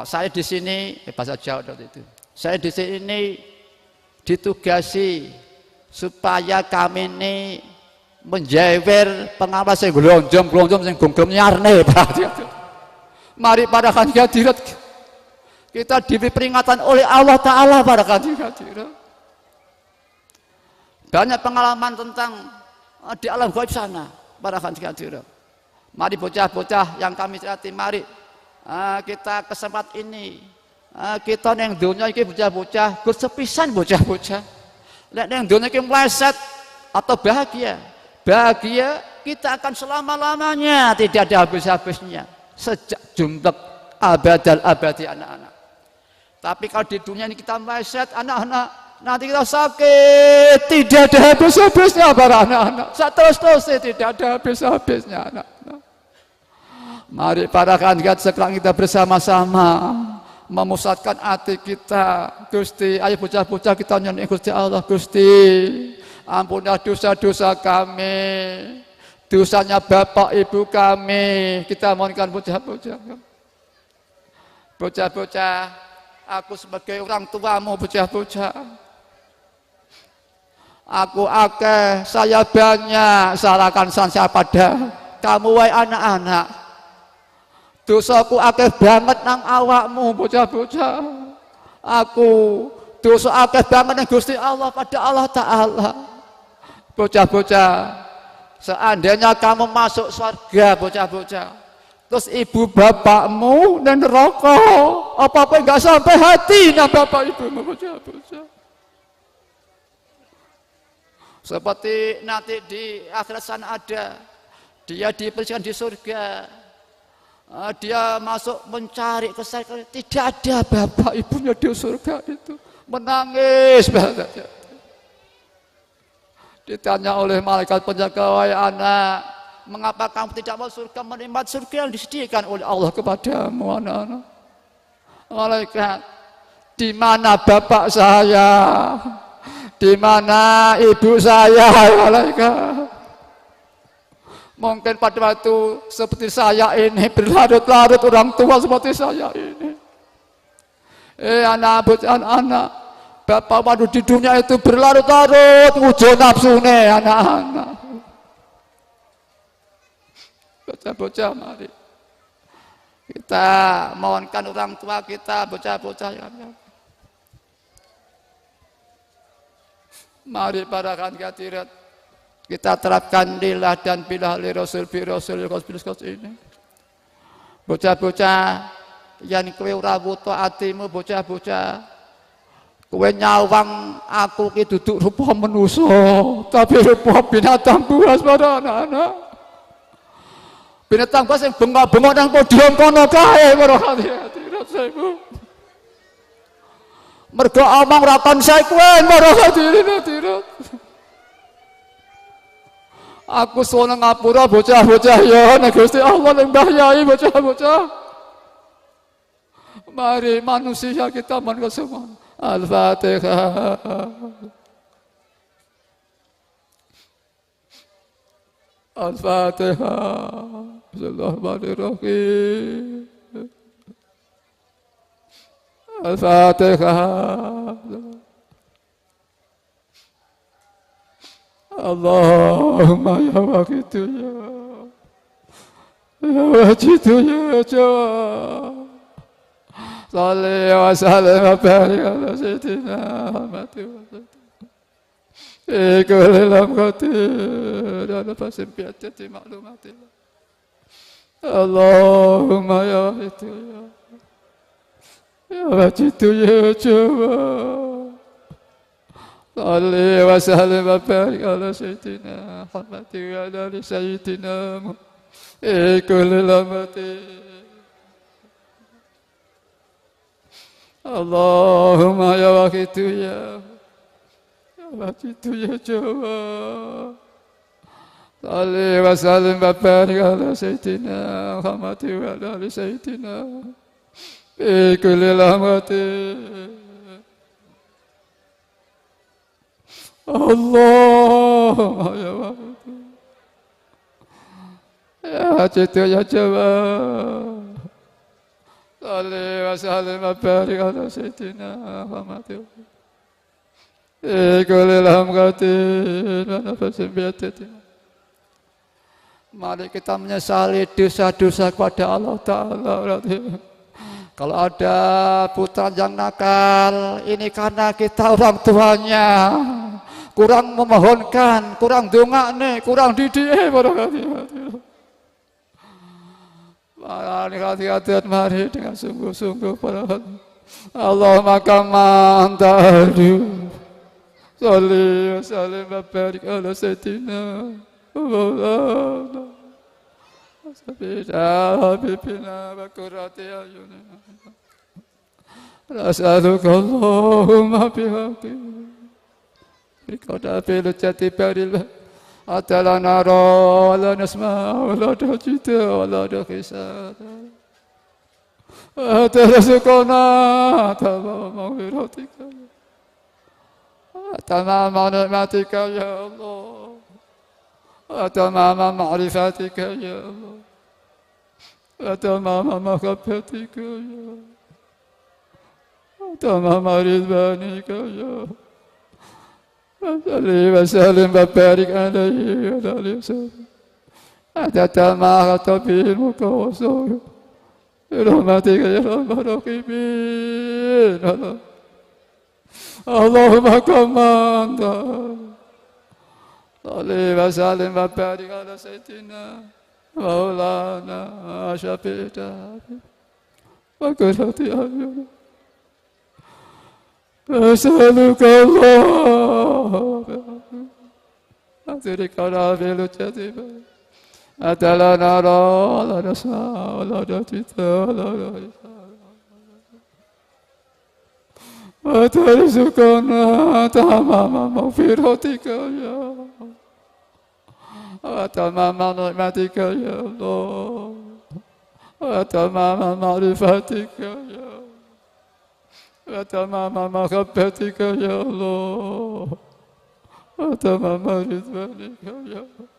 saya di sini bahasa Jawa waktu itu. Saya di sini ditugasi supaya kami ini menjewer pengawas yang gelonjong yang gonggong nyarne. Mari pada hadirin kita diberi peringatan oleh Allah Ta'ala pada hadirin. Banyak pengalaman tentang di alam gaib sana pada hadirin. Mari bocah-bocah yang kami cerati, mari kita kesempatan ini kita yang dunia ini bocah-bocah bersepisan bocah-bocah. Nek yang dunia ini meleset atau bahagia kita akan selama-lamanya tidak ada habis-habisnya sejak jumlah abadal abadi anak-anak. Tapi kalau di dunia ini kita meleset anak-anak, nanti kita sakit tidak ada habis-habisnya para anak-anak. Terus tidak ada habis-habisnya anak-anak. Mari para hadirin sekarang kita bersama-sama memusatkan hati kita. Gusti, ayo bocah-bocah kita nyanyi Gusti Allah. Gusti, ampunilah dosa-dosa kami, dosanya bapak ibu kami. Kita mohonkan bocah-bocah. Bocah-bocah, aku sebagai orang tuamu bocah-bocah. Aku akeh, saya banyak, salahkan saya pada kamu wahai anak-anak. Dosaku akeh banget nang awakmu bocah-bocah. Aku dosa akeh banget nang Gusti Allah pada Allah Ta'ala. Bocah-bocah, seandainya kamu masuk surga bocah-bocah, terus ibu bapakmu dan neraka, apa-apa enggak sampai hati nang bapak ibumu bocah-bocah. Seperti nanti di akhirat sana ada, dia dipersiapkan di surga. Dia masuk mencari kesayangan, tidak ada bapak ibunya di surga itu, menangis banget. Ditanya oleh malaikat penjaga, wahai anak, mengapa kamu tidak mau surga, menikmati surga yang disediakan oleh Allah kepadamu anak-anak? Malaikat, di mana bapak saya, di mana ibu saya, malaikat? Mungkin pada waktu seperti saya ini berlarut-larut orang tua seperti saya ini. Anak-anak, bapak waktu di dunia itu berlarut-larut wujud nafsune anak-anak. Bocah-bocah, mari kita mohonkan orang tua kita, bocah-bocah ya. Mari para hadirin kita terapkan lillah dan billah li rasul bi rasul ini. Bocah-bocah yang kowe ora wuto atimu, bocah-bocah kowe nyawang aku ki duduk rupa manusa tapi rupa binatang buas para anak-anak. Binatang buas yang bengok-bengok nang podium kono kae para hadirin. Mergo omong ra konsekuen para hadirin. Aku seneng ngapura bocah-bocah ya nek Gusti Allah ning Mbah Yai bocah-bocah. Mari manusia kita monggo semua. Al-Fatihah. Al-Fatihah. Bismillahirrahmanirrahim. Al-Fatihah. Allahumma ya waqitu ya wajidu ya jawab. Salli wa sallim wa barik ala sayyidina Muhammad wa sallam. Kulli lamqati ala fasimpiati maklumati. Allahumma ya waqitu ya wajidu ya jawab. Salli wa sallim wa barik ala sayyidina Muhammad wa ala sayyidina Muhammad. Kulli lamqati. Allahumma ya waqitu ya wajidu ya jawab. Salli wa sallim wa barik ala sayyidina Muhammad wa ala sayyidina bi kulli lamati. Allahumma ya waqitu ya wajidu ya jawab. Salli wa sallim wa barik ala sayyidina Muhammad. Kulli lamqatin wa nafasin bi'atati. Mari kita menyesali dosa-dosa kepada Allah Ta'ala. Kalau ada putra yang nakal, ini karena kita orang tuanya kurang memohonkan, kurang dongakne, kurang didik. Mari hati-hati, mari dengan sungguh-sungguh para hati. Allahumma kama anta ahlu. Salli wa sallim wa barik ala sayyidina Maulana Sabida habibina wa qurrati ayunina. Nas'aluka Allahumma bihaqqi Rikada bil jati baril Atala nara wala nasma wala dajita wala dakhisata. Atala sukona atala maghfiratika. Tamama nikmatika ya Allah. Tamama ma'rifatika ya Allah. Tamama mahabbatika ya Allah. Tamama ridwanika ya Allah. Salli wa sallim wa barik alaihi wa alihi wasallam. Adata ma khatabil mukawwasul. Rahmatika ya Rabbal rahimin. Allahumma kamanda. Salli wa sallim wa barik ala sayyidina Maulana Syafi'ina wa qurrati a'yunina. As'aluka Allah Adirika rabilu jadiba Adala nara la nasma la datita la risa Atarizukana tamama maghfiratika ya Tamama nikmatika ya Allah Tamama ma'rifatika ya Tamama mahabbatika ya Allah. Tamama ridwanika ya Allah.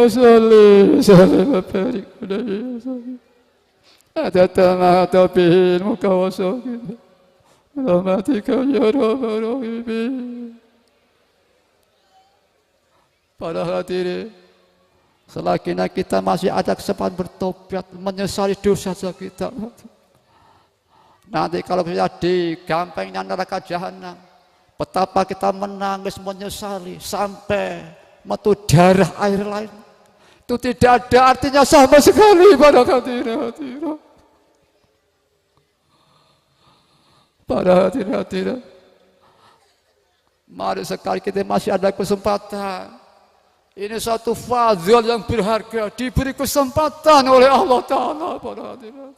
Salli sallim wa barik alaihi. Adata tabihil mukawwasakin. Rahmatika ya Rabbal rahimin. Para hadirin, selagi kita masih ada kesempatan bertobat, menyesali dosa-dosa kita. Nanti kalau kita digampangnya neraka jahanam, betapa kita menangis menyesali sampai metu darah air lain. Itu tidak ada artinya sama sekali pada hadirin. Para hadirin, mari sekali kita masih ada kesempatan. Ini satu fadhil yang berharga, diberi kesempatan oleh Allah Ta'ala. Para hadirin,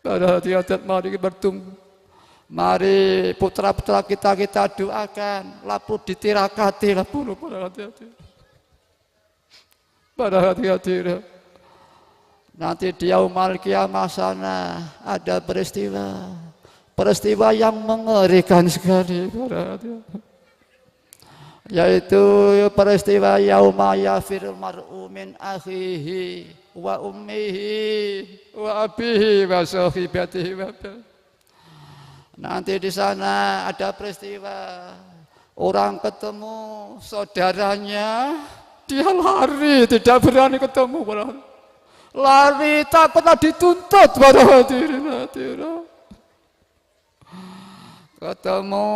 Para hadirat mari bertumbuh. Mari putra-putra kita doakan, lapu ditirakati lapu para hati-hati. Para hati-hati. Nanti di yaumul qiyamah sana ada peristiwa yang mengerikan sekali para hati-hati. Yaitu peristiwa yauma yafirul mar'u min akhihi wa ummihi wa abihi wa sahibatihi wa nanti di sana ada peristiwa orang ketemu saudaranya, dia lari, tidak berani ketemu, lari takutlah dituntut para hadirin. Ketemu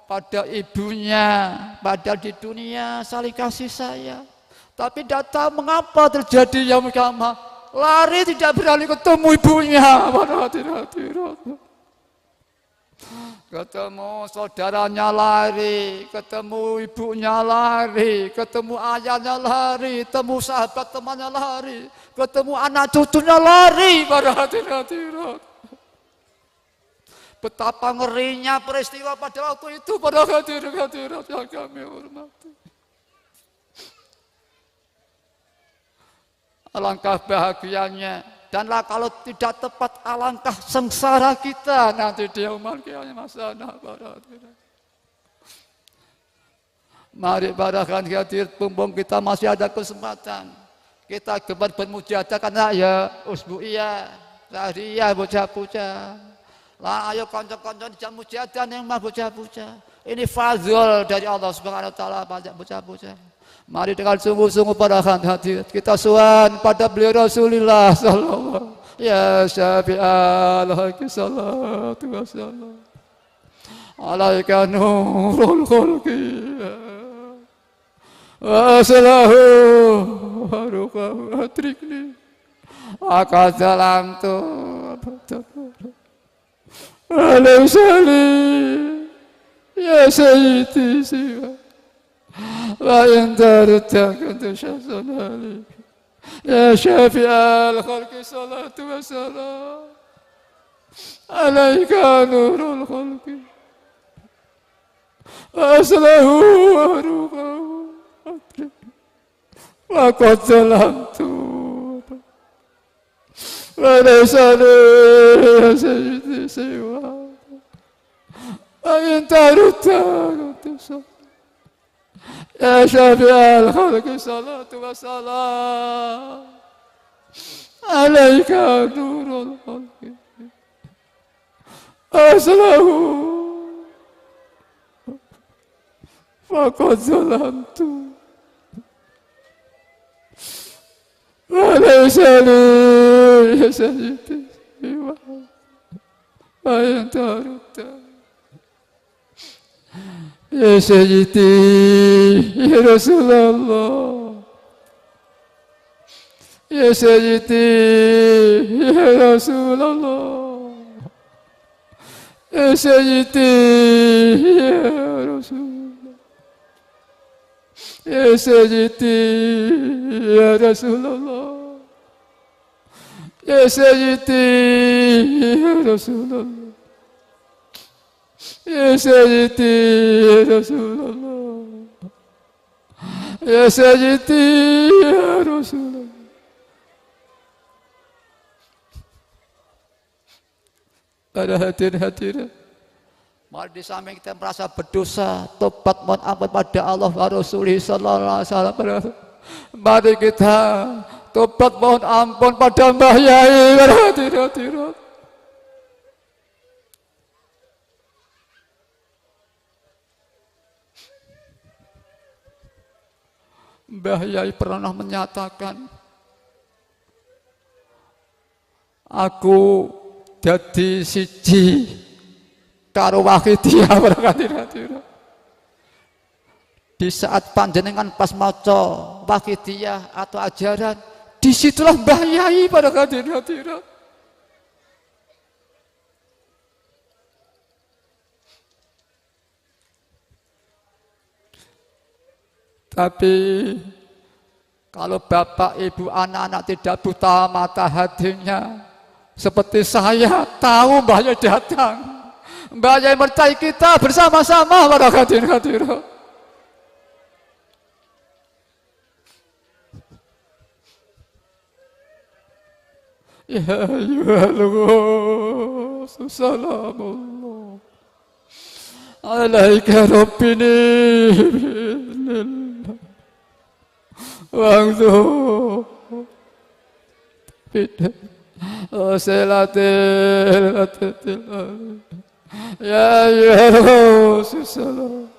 pada ibunya, padahal di dunia saling kasih sayang, tapi tidak tahu mengapa terjadi yaumul qiyamah, lari tidak berani ketemu ibunya para hadirin. Ketemu saudaranya lari, ketemu ibunya lari, ketemu ayahnya lari, ketemu sahabat temannya lari, ketemu anak cucunya lari para hadirat. Betapa ngerinya peristiwa pada waktu itu para hadirat yang kami hormati. Alangkah bahagianya. Dan kalau tidak tepat alangkah sengsara kita nanti di yaumul qiyamah sana para hadirin. Mari para hadirin, mumpung kita masih ada kesempatan, kita gemar bermujahadah karena ya usbu'iyah, sahriyah, bocah-bocah. Lah ayo kanca-kanca di mujahadah yang mah bocah-bocah. Ini fazil dari Allah Subhanahu wa taala pada bocah-bocah. Mari dengan sungguh-sungguh para hadirin kita sowan pada beliau Rasulullah sallallahu ya syafi'al haqqi salatu wassalam alaika nurul khulqi wa salahu haruka atrikni akazalam tu alaihi salim ya sayyidi siwa wa indarutaka tushasana ya syafi'al khalqi salatu wassalam alaika nurul khalqi aslahu warukahu wa qad zalamtu wa laysa li sayyidi siwa wa indarutaka tushasana ya syafi'al khalqi salatu wassalam alaika nurul khalqi aslahu faqad zalamtu wa laysa li sayyidi siwa wa intarutta ya sayyidi ya Rasulullah ya sayyidi ya Rasulullah ya sayyidi ya Rasulullah ya sayyidi ya Rasulullah ya sayyidi ya Rasulullah ya sayyidi ya Rasulullah ya sayyidi ya Rasulullah. Para hadirin, mari di samping kita merasa berdosa, tobat mohon ampun pada Allah wa Rasulih sallallahu alaihi wasallam. Mari kita tobat mohon ampun pada Mbah Yai. Para hadirin, Mbah Yai pernah menyatakan, aku dadi siji karo Wahidiyah. Di saat panjenengan pas maca Wahidiyah atau ajaran, disitulah Mbah Yai pada hadirin. Tapi kalau bapak, ibu, anak-anak tidak buta mata hatinya, Seperti saya tahu Mbah Yai datang. Mbah Yai menyertai kita bersama-sama para hadirin. Ya ayyuhal salamullah alaika rabbini bi'idhnillah wa'angzu bidah wasilatil ya ayyuhal salam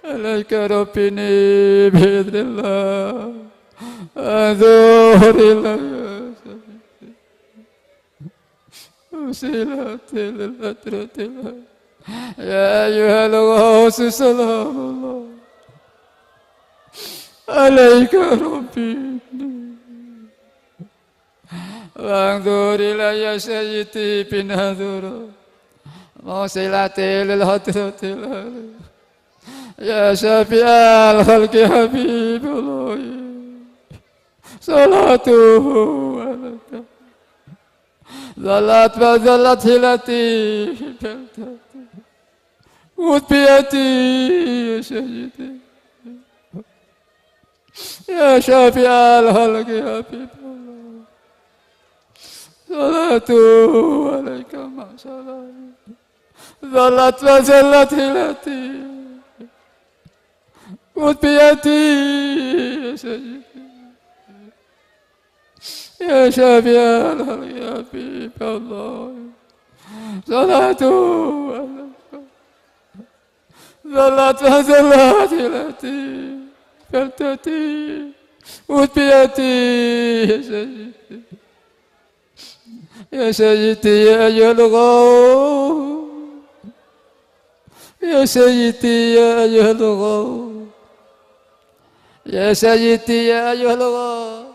alaika rabbini bi'idhnillah أذور وسيلة الأترة يا أيها الغوث سلام الله عليك ربي وانظر إلي سيدي بنظرة وسيلة الأترة يا شفيع الخلق حبيب الله صلاته عليك ظلت وظلت هلتي موت بيدي يا سيدي يا شافع الخلق يا حبيب الله صلاته عليك مع سلام ظلت وظلت هلتي موت بيدي يا سيدي يا شافع الخلق يا حبيب الله صلاته عليك ظلت وظلت التي فلتتي موت بيدي يا سيدي يا سيدي يا أيها الغوث يا سيدي يا أيها الغوث يا سيدي يا أيها الغوث.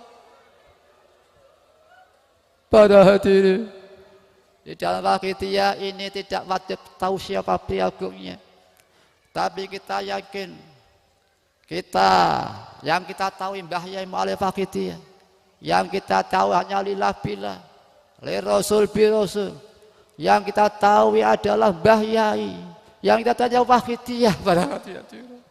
Para hadirin, di dalam Waqidiyah ini tidak wajib tahu siapa priagungnya, tapi kita yakin yang kita tahu Mbah Yai Mu'alif Waqidiyah, yang kita tahu hanya lillah billah, li rasul bi rasul, yang kita tahu adalah Mbah Yai, yang kita tahu Waqidiyah. Para hadirin,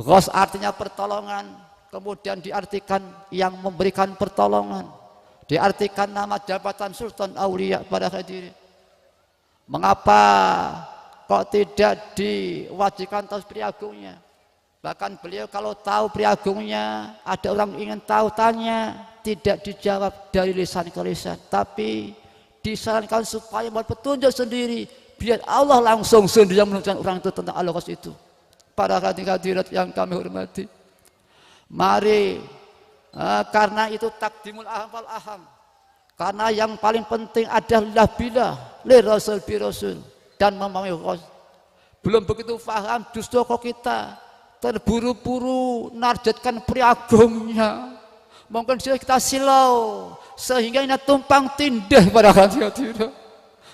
Ghaus artinya pertolongan. Kemudian diartikan yang memberikan pertolongan, diartikan nama jabatan Sultan Aulia. Pada hadirin, mengapa kok tidak diwajibkan tahu priagungnya? Bahkan beliau kalau tahu priagungnya, ada orang ingin tahu tanya, tidak dijawab dari lisan ke lisan, tapi disarankan supaya membuat petunjuk sendiri, biar Allah langsung sendiri yang menunjukkan orang itu tentang al-Ghaus itu. Para hadirat yang kami hormati, mari karena itu takdimul aham wal aham, karena yang paling penting adalah billah li rasul bi rasul dan memahami Ghaus. Belum begitu paham, justru kok kita terburu-buru narjetkan priagungnya, mungkin kita silau sehingga ini tumpang tindih. Pada hadirat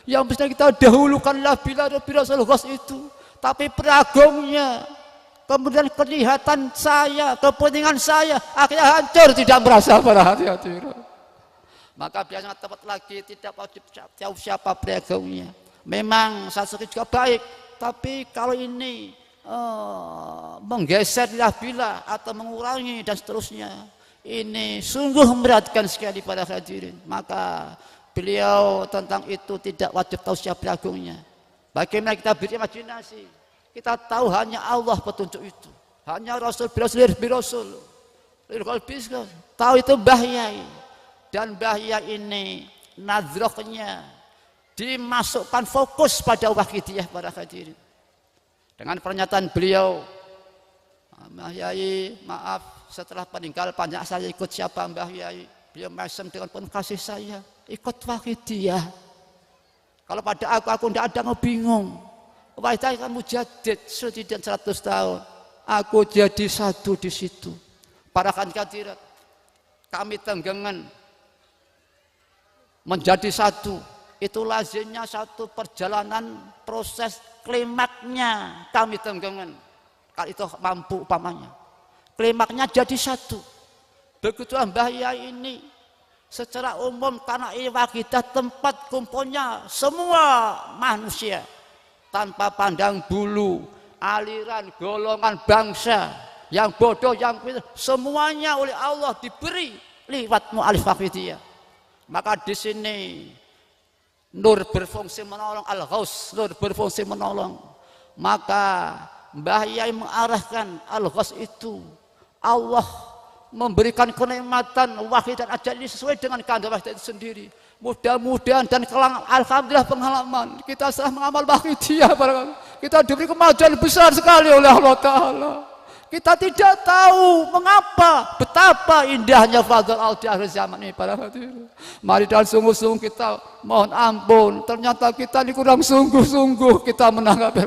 yang mestinya kita dahulukan la billah bi rasul Ghaus itu, tapi priagungnya kemudian kelihatan saya, kepentingan saya, akhirnya hancur, tidak merasa. Para hadirin, maka biasanya tepat lagi tidak wajib tahu siapa priagungnya. Memang satu juga baik, tapi kalau ini menggeser bila atau mengurangi dan seterusnya, ini sungguh memberatkan sekali para hadirin. Maka beliau tentang itu tidak wajib tahu siapa priagungnya. Bagaimana kita berimajinasi? Kita tahu hanya Allah petunjuk itu, hanya Rasul Birasul, tahu itu Mbah Yai, dan Mbah Yai ini nadrohnya dimasukkan fokus pada Waqidiyah. Para hadirin, dengan pernyataan beliau, Mbah Yai maaf setelah meninggal banyak saya ikut siapa Mbah Yai, beliau mesem dengan penuh kasih saya ikut Waqidiyah. Kalau pada aku tidak ada, mau bingung. Wajah kan mujadid sudah 100 tahun. Aku jadi satu di situ. Para hadirat, kami tenggengan menjadi satu. Itu lazimnya satu perjalanan proses klimaknya kami tenggengan. Kalau itu mampu umpamanya, klimaknya jadi satu. Begitu Mbah Yai ini secara umum tanah Iwakidah tempat kumpulnya semua manusia tanpa pandang bulu, aliran, golongan, bangsa, yang bodoh, yang pintar, semuanya oleh Allah diberi lewat mu'alif Waqidiyah. Maka di sini nur berfungsi menolong, Al-Ghaus nur berfungsi menolong. Maka Mbah Yai mengarahkan Al-Ghaus itu Allah memberikan kenikmatan Wahidan aja ini sesuai dengan kehendak Wahidan itu sendiri. Mudah-mudahan dan kelang, alhamdulillah pengalaman kita setelah mengamal Wahidiyah, kita diberi kemajuan besar sekali oleh Allah Ta'ala. Kita tidak tahu mengapa, betapa indahnya fadl Allah di akhir zaman ini para hadirin. Mari dan sungguh-sungguh kita mohon ampun, ternyata kita ini kurang sungguh-sungguh kita menanggapi.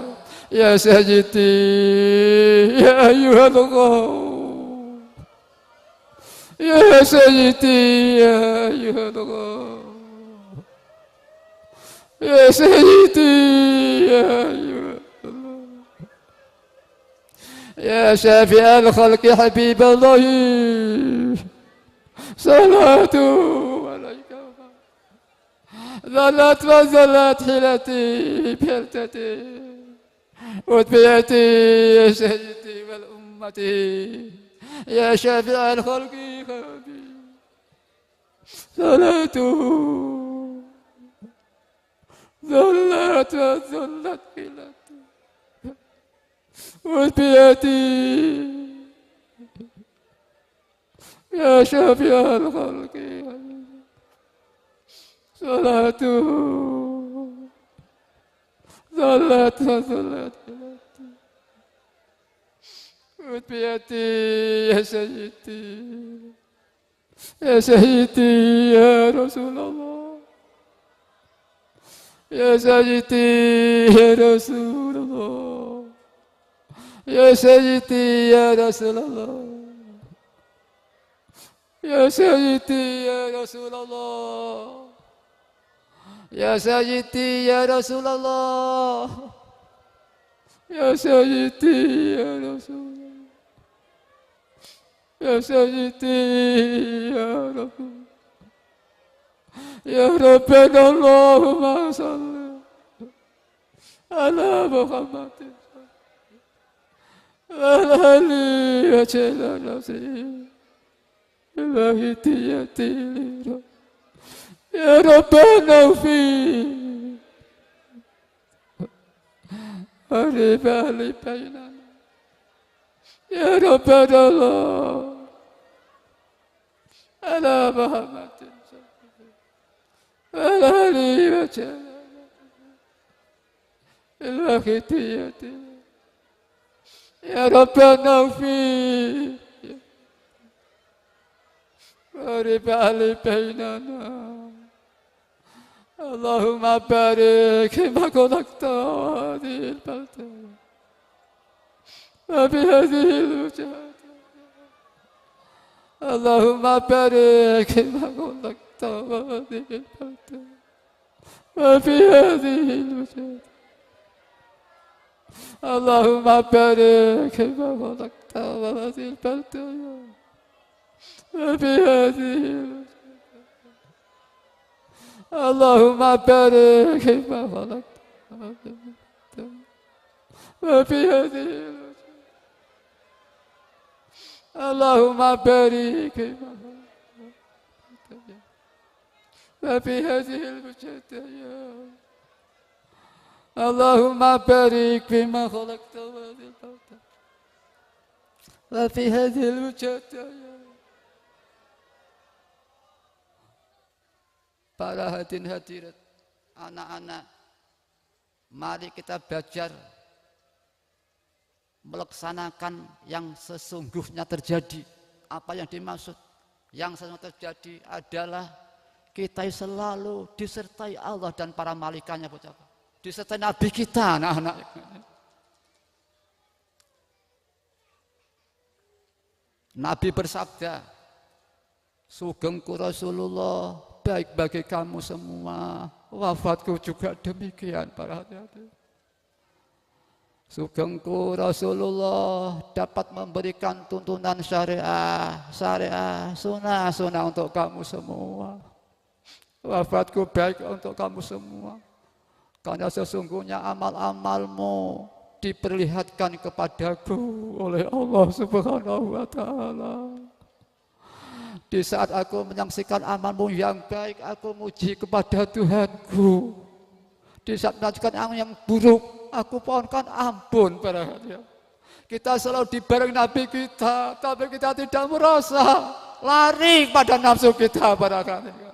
Ya Sayyidi, ya Ayuhallah, ya Sayyidi, ya Ayuhallah, ya Sayyidi, ya Ayuhallah, ya Syafi' al-Khalqi Habib Allah, salatu alaika, zalat wa zalat hilati biyartati وتبيتي يا سيدي والأمتي يا شافع الخلق خبير صلاته ذلت وذلت حيلتي وتبيتي يا شافع الخلق صلاته ذلت وذلت بيدي يا سيدي يا سيدي يا رسول الله يا سيدي يا رسول الله يا سيدي يا رسول الله يا سيدي يا رسول الله يا سيدي يا رسول الله يا سيدي يا رسول الله يا سيدي يا رسول يا ربنا اللهم صل على محمد وعلى آله وسلم نفسي الهدية يا ربنا في الربا بيننا يا ربنا الله على محمد وعلى آله وسلم الهدية يا ربنا في الربا بيننا اللهم بارك ما خلقت هذه البلدة وبهذه الوجهات اللهم بارك ما خلقت هذه البلدة وبهذه الوجهات اللهم بارك ما خلقت هذه البلدة وبهذه الوجهات اللهم بارك ما خلقت وفي هذه اللهم بارك ما خلقت وفي هذه المجتمع اللهم بارك فيما خلقت وفي هذه المجتمع. Para hadirin hadirat, anak-anak, mari kita belajar melaksanakan yang sesungguhnya terjadi. Apa yang dimaksud? Yang sesungguhnya terjadi adalah kita selalu disertai Allah dan para malaikatnya, disertai Nabi kita, anak-anak. Nabi bersabda, sugengku Rasulullah, baik bagi kamu semua, wafatku juga demikian para hadirin. Sugengku Rasulullah dapat memberikan tuntunan syariah, sunnah untuk kamu semua. Wafatku baik untuk kamu semua. Karena sesungguhnya amal-amalmu diperlihatkan kepadaku oleh Allah Subhanahu wa Ta'ala. Di saat aku menyaksikan amalmu yang baik, aku muji kepada Tuhanku. Di saat menyaksikan amal yang buruk, aku pohonkan ampun pada dia. Kita selalu di bareng Nabi kita, tapi kita tidak merasa, lari pada nafsu kita pada dia.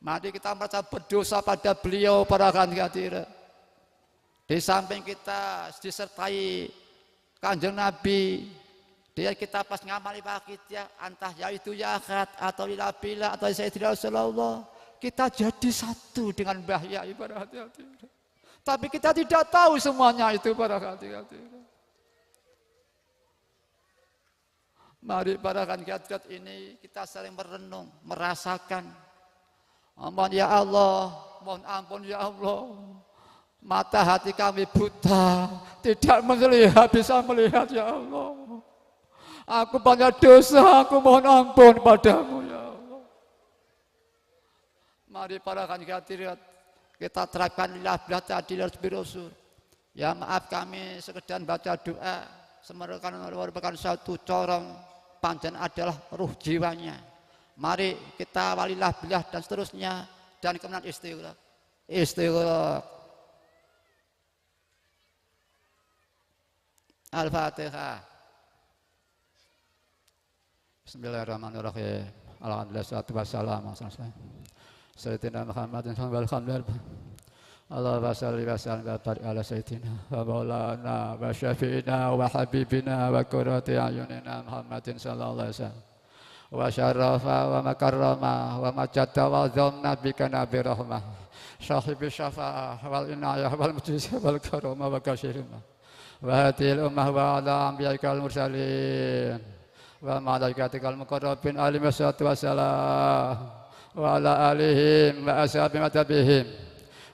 Mari kita merasa berdosa pada beliau para kandidat. Di samping kita disertai Kanjeng Nabi, dia kita pas ngamali pakit ya, antah yaitu yakat atau lilabila atau Sayyidina Rasulullah, kita jadi satu dengan Mbah Yai para hati-hati. Tapi kita tidak tahu semuanya itu para hati-hati. Mari para kandidat ini kita saling merenung, merasakan. Ampun ya Allah, mohon ampun ya Allah. Mata hati kami buta, tidak melihat, bisa melihat ya Allah. Aku banyak dosa, aku mohon ampun padamu ya Allah. Mari para hadirin kita terapkan lillah bila ta'dil rasul. Ya maaf kami sekedar baca doa, merupakan satu corong panjang adalah ruh jiwanya. Mari kita walilah billah dan seterusnya dan kemudian istighraq. Al-Fatihah. Bismillahirrahmanirrahim. Alhamdulillah salatu wassalamu ala Sayyidina Muhammadin sallallahu alaihi wasallam. Allahumma shalli wa sallim wa barik ala sayyidina wa maulana wa syafi'ina wa habibina wa qurrati a'yunina Muhammadin sallallahu alaihi wasallam. Wa syarafa wa makarrama wa majadda wa dhamna bika nabi rahmah sahibi syafa'ah wal inayah wal mujizah wal karama wa kasyirima wa hatil ummah wa ala anbiya'ikal mursalin wa malaikatikal muqarrabin alaihi wassalatu wassalam wa ala alihim wa ashabim wa tabihim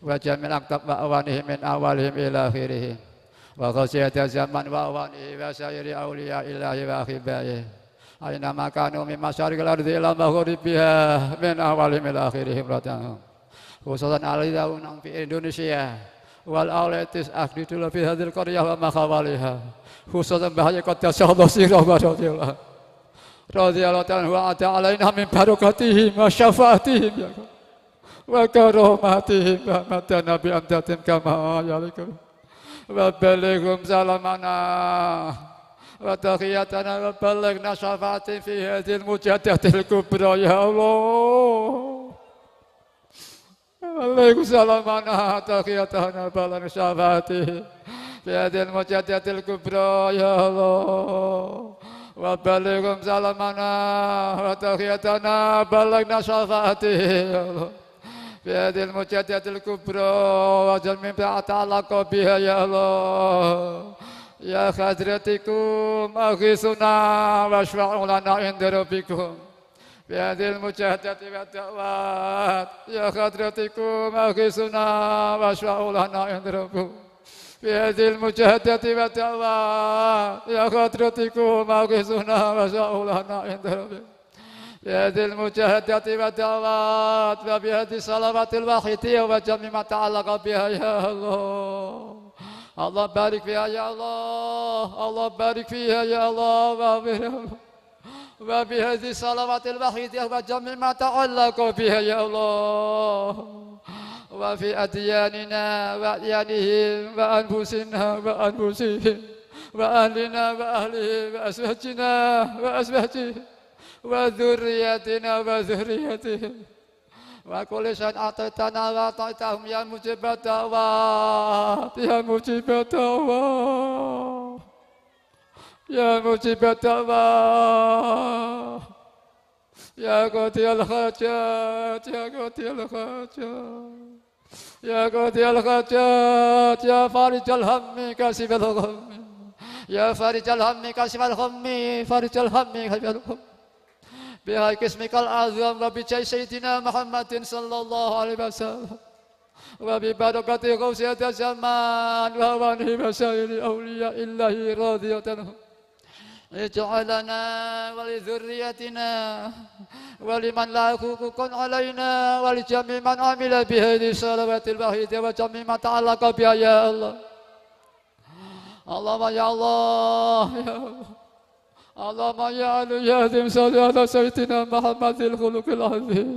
wa jamil aktab wa awanihim min awalihim ila akhirihim wa khasiyata zaman wa awanihi wa sayiri awliya ilahi wa akhibaihi aina makanu min masyariqil ardi ila maghribiha min awalihim ila akhirihim radhiyallahu khususan alidawun fi Indonesia wal aulatis akhditul fi hadhil qaryah wa makhawaliha khususan bahaya qaddasallahu sirah wa radhiyallahu ta'ala wa alaina min barakatihim wa syafaatihim ya wa karomatihim wa madana bi amdatin kama yalikum wa balighum salamana wa takhiyatana wa balighna syafaatin fi hadhil mujadatil kubra ya Allah. Waalaikumsalamana takhiyatana balighna syafaatin fi hadhil mujadatil kubra ya Allah. Wa balighum salamana wa takhiyatana balighna syafaatin ya Allah. Fi hadhil mujadatil kubra wa jammin ta'alaqa biha ya Allah. Ya khadratikum aghisuna washfa'u lana inda rabbikum bi hadhil mujahadati wa da'wat ya khadratikum aghisuna washfa'u lana inda rabbikum bi hadhil mujahadati wa da'wat ya khadratikum aghisuna washfa'u lana inda rabbikum bi hadhil mujahadati wa da'wat wa bi hadhis salawatil wahidiyah wa jami' ma ta'alaqa biha ya Allah. Allah barik fiha ya Allah, Allah barik fiha ya Allah, wa bi hadhihi salawatil wahidiyah wa jami' ma ta'allaqa biha ya Allah, wa fi adyanina wa adyanihim wa anfusina wa anfusihim wa ahlina wa ahlihim wa azwajina wa azwajihim wa dhurriyyatina wa dhurriyyatihim wa kulli syai'in ataitana wa ataitahum ya mujibat da'wat ya mujibat da'wat ya mujibat da'wat ya qadiyal hajat ya qadiyal hajat ya qadiyal hajat ya farijal hammi kasifal ghammi ya farijal hammi kasifal ghammi farijal hammi kasifal ghammi bihaqi ismikal azam wa bi sayyidina Muhammadin sallallahu alaihi wasallam وببركة غوثية الزمان وأوانه وسائر أولياء الله راضية عنهم اجعلنا ولذريتنا ولمن لا حقوق علينا ولجميع من عمل بهذه الصلوات الواحدة وجميع من تعلق بها يا الله اللهم يا الله يا الله اللهم يا علي يا ذي صل على سيدنا محمد الخلق العظيم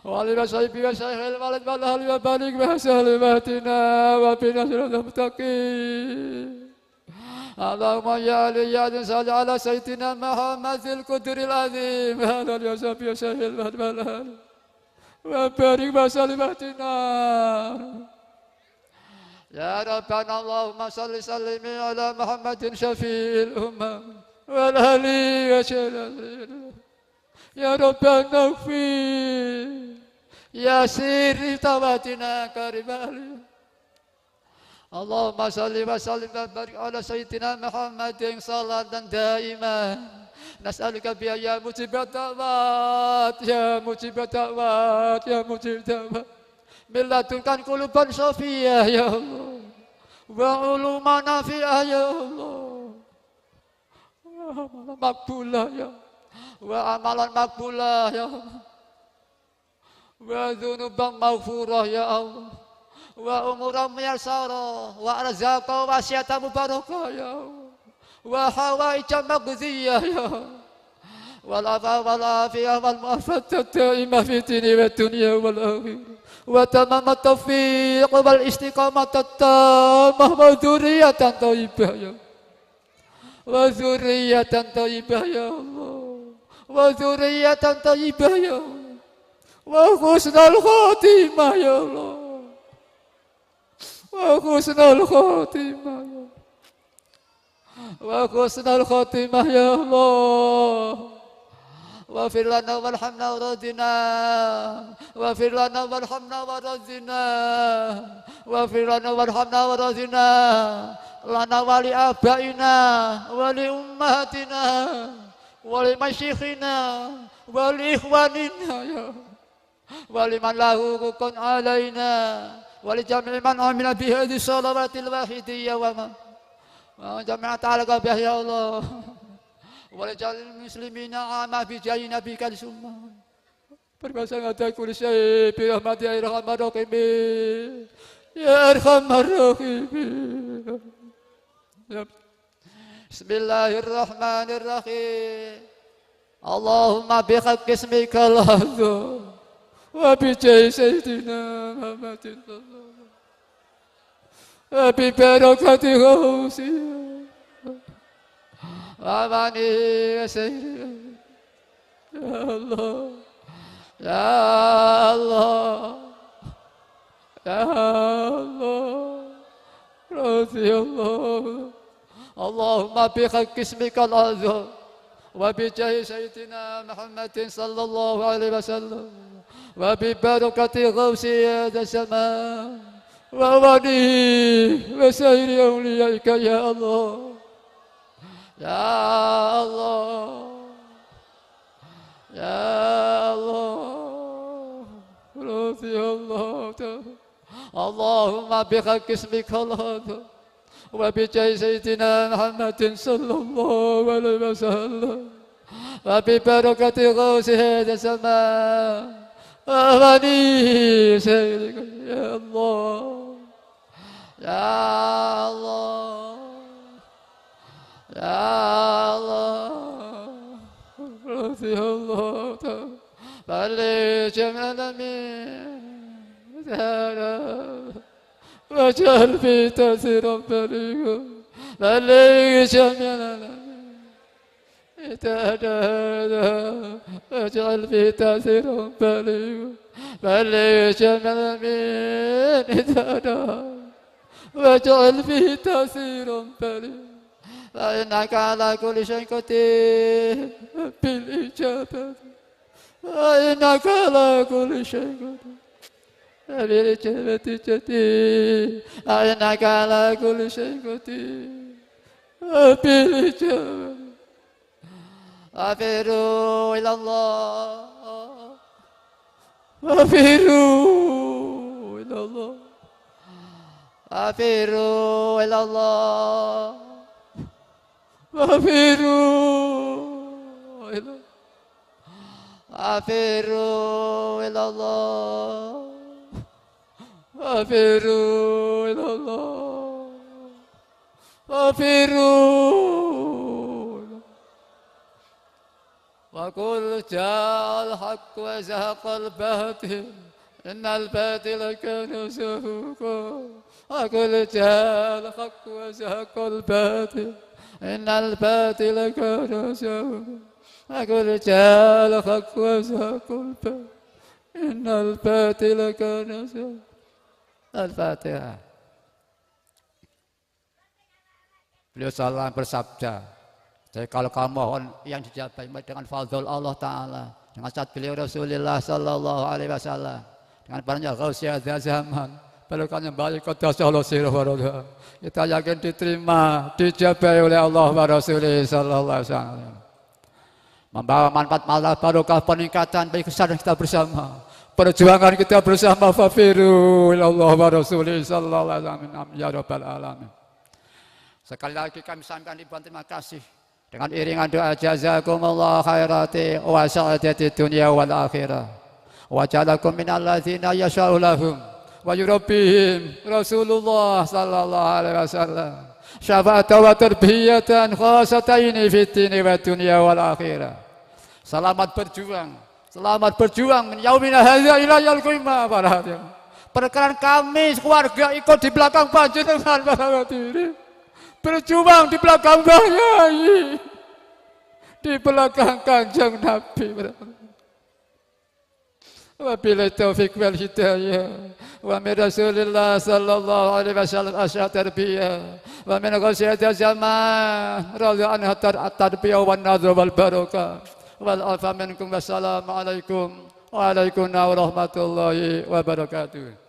وعلى وصحبه وشيخ الولد والأهل وبارك بسلامتنا وبنصر المتقين اللهم يا علي يا ذي صل على سيدنا محمد القدر العظيم وعلى وصحبه وشيخ الولد والأهل وبارك بسلامتنا يا ربنا اللهم صل وسلم على محمد شفيع الأمة والأهل وشيخ يا ربنا اغفر يا سر تواتنا كريم اللهم صل وسلم وبارك على سيدنا محمد صلاة دائما نسألك بها يا مجيب الدعوات يا مجيب الدعوات يا مجيب الدعوات من لدنك قلوبا صافية يا الله وعلوما نافعة يا الله وعملا مقبولة يا وعملا مقبولة يا الله وذنوبا مغفورة يا الله وأمورا ميسرة وأرزاقا واسعة مباركة يا الله وحوائج مقضية يا الله والعفو والعافية والمعافاة الدائمة في الدين والدنيا والآخرة وتمام التوفيق والاستقامة التامة وذرية طيبة يا وذرية طيبة يا الله وذرية طيبة يا الله وحسن الخاتمة يا الله وحسن الخاتمة يا وحسن الخاتمة يا الله واغفر لنا وارحمنا وارضنا واغفر لنا وارحمنا وارضنا واغفر لنا وارحمنا وارضنا لنا ولآبائنا ولأمهاتنا ولمشيخنا ولإخواننا يا ولمن له حقوق علينا ولجميع من عمل بهذه الصلوات الواحدية وجميع تعالى بها يا الله ولجعل المسلمين عامة بجاه نبيك السمى بركة كل شيء برحمة يا أرحم الراحمين يا أرحم الراحمين بسم الله الرحمن الرحيم اللهم بحق اسمك الأعظم وبجاه سيدنا محمد وببركة غوثه وأمانه وسيره يا الله يا الله يا الله رضي الله اللهم بحق اسمك الأعظم وبجاه سيدنا محمد صلى الله عليه وسلم وببركة غوث هذا الزمان ووليه وسائر أوليائك يا الله يا الله يا الله رضي الله تعالى اللهم بحق اسمك الأعظم وبجاه سيدنا محمد صلى الله عليه وسلم وببركة غوث هذا الزمان ووليه سيدك يا الله يا الله يا الله رضي الله تعالى بلغ جميع الأمين واجعل في تأثيرا بليغا بلغ جميع الأمين واجعل في تأثيرا بليغا بلغ جميع الأمين واجعل فيه تأثيرا بليغا فإنك على كل شيء قدير بالإجابة فإنك على كل شيء قدير بالإجابة جدير فإنك على كل شيء قدير بالإجابة وفروا إلى الله وفروا ilallah. Fafiru ilallah. Fafiru ilallah. Fafiru ilallah. Fafiru ilallah. Fafiru. وقل جاء الحق وزهق الباطل إن الباطل كان زهوقا وقل جاء الحق وزهق الباطل إن الباطل كان زهوقا وقل جاء الحق وزهق الباطل إن الباطل كان زهوقا. Al-Fatihah. Beliau salam bersabda, jadi kalau kamu mohon yang dijabah dengan fadl Allah Ta'ala, dengan saat beliau Rasulullah Sallallahu Alaihi Wasallam, dengan banyak khausiah zaman, berkahnya baik qaddasa Allah sirruhu wa radha, kita yakin diterima, dijabah oleh Allah wa Rasulullah Sallallahu Alaihi Wasallam, membawa manfaat malah barokah peningkatan baik kesadaran kita bersama, perjuangan kita bersama. Fafiru ilallah wa Rasulullah Sallallahu Alaihi Wasallam. Ya Rabbal Alamin. Sekali lagi kami sampaikan ribuan terima kasih dengan iringan doa jazakumullah khairati wa sa'adati dunia wal akhirah wa ja'alakum minal ladzina yasha'u lahum wa yurabbihim Rasulullah sallallahu alaihi wasallam syafa'atan wa tarbiyatan khasataini fid dini wa dunia wal akhirah. Selamat berjuang min yaumina hadza ila yaumil qiyamah. Para hadirin, perkara kami keluarga ikut di belakang panjenengan para hadirin, berjuang di belakang Kyai, di belakang Kanjeng Nabi. Wabillahi taufik wal hidayah. Wa min Rasulillah sallallahu alaihi wasallam asyad tarbiyah. Wa min ghasyati zaman radhiyallahu anhu at-tarbiyah wan nadhr wal barakah. Wal afa minkum wassalamu alaikum wa alaikumussalam warahmatullahi wabarakatuh.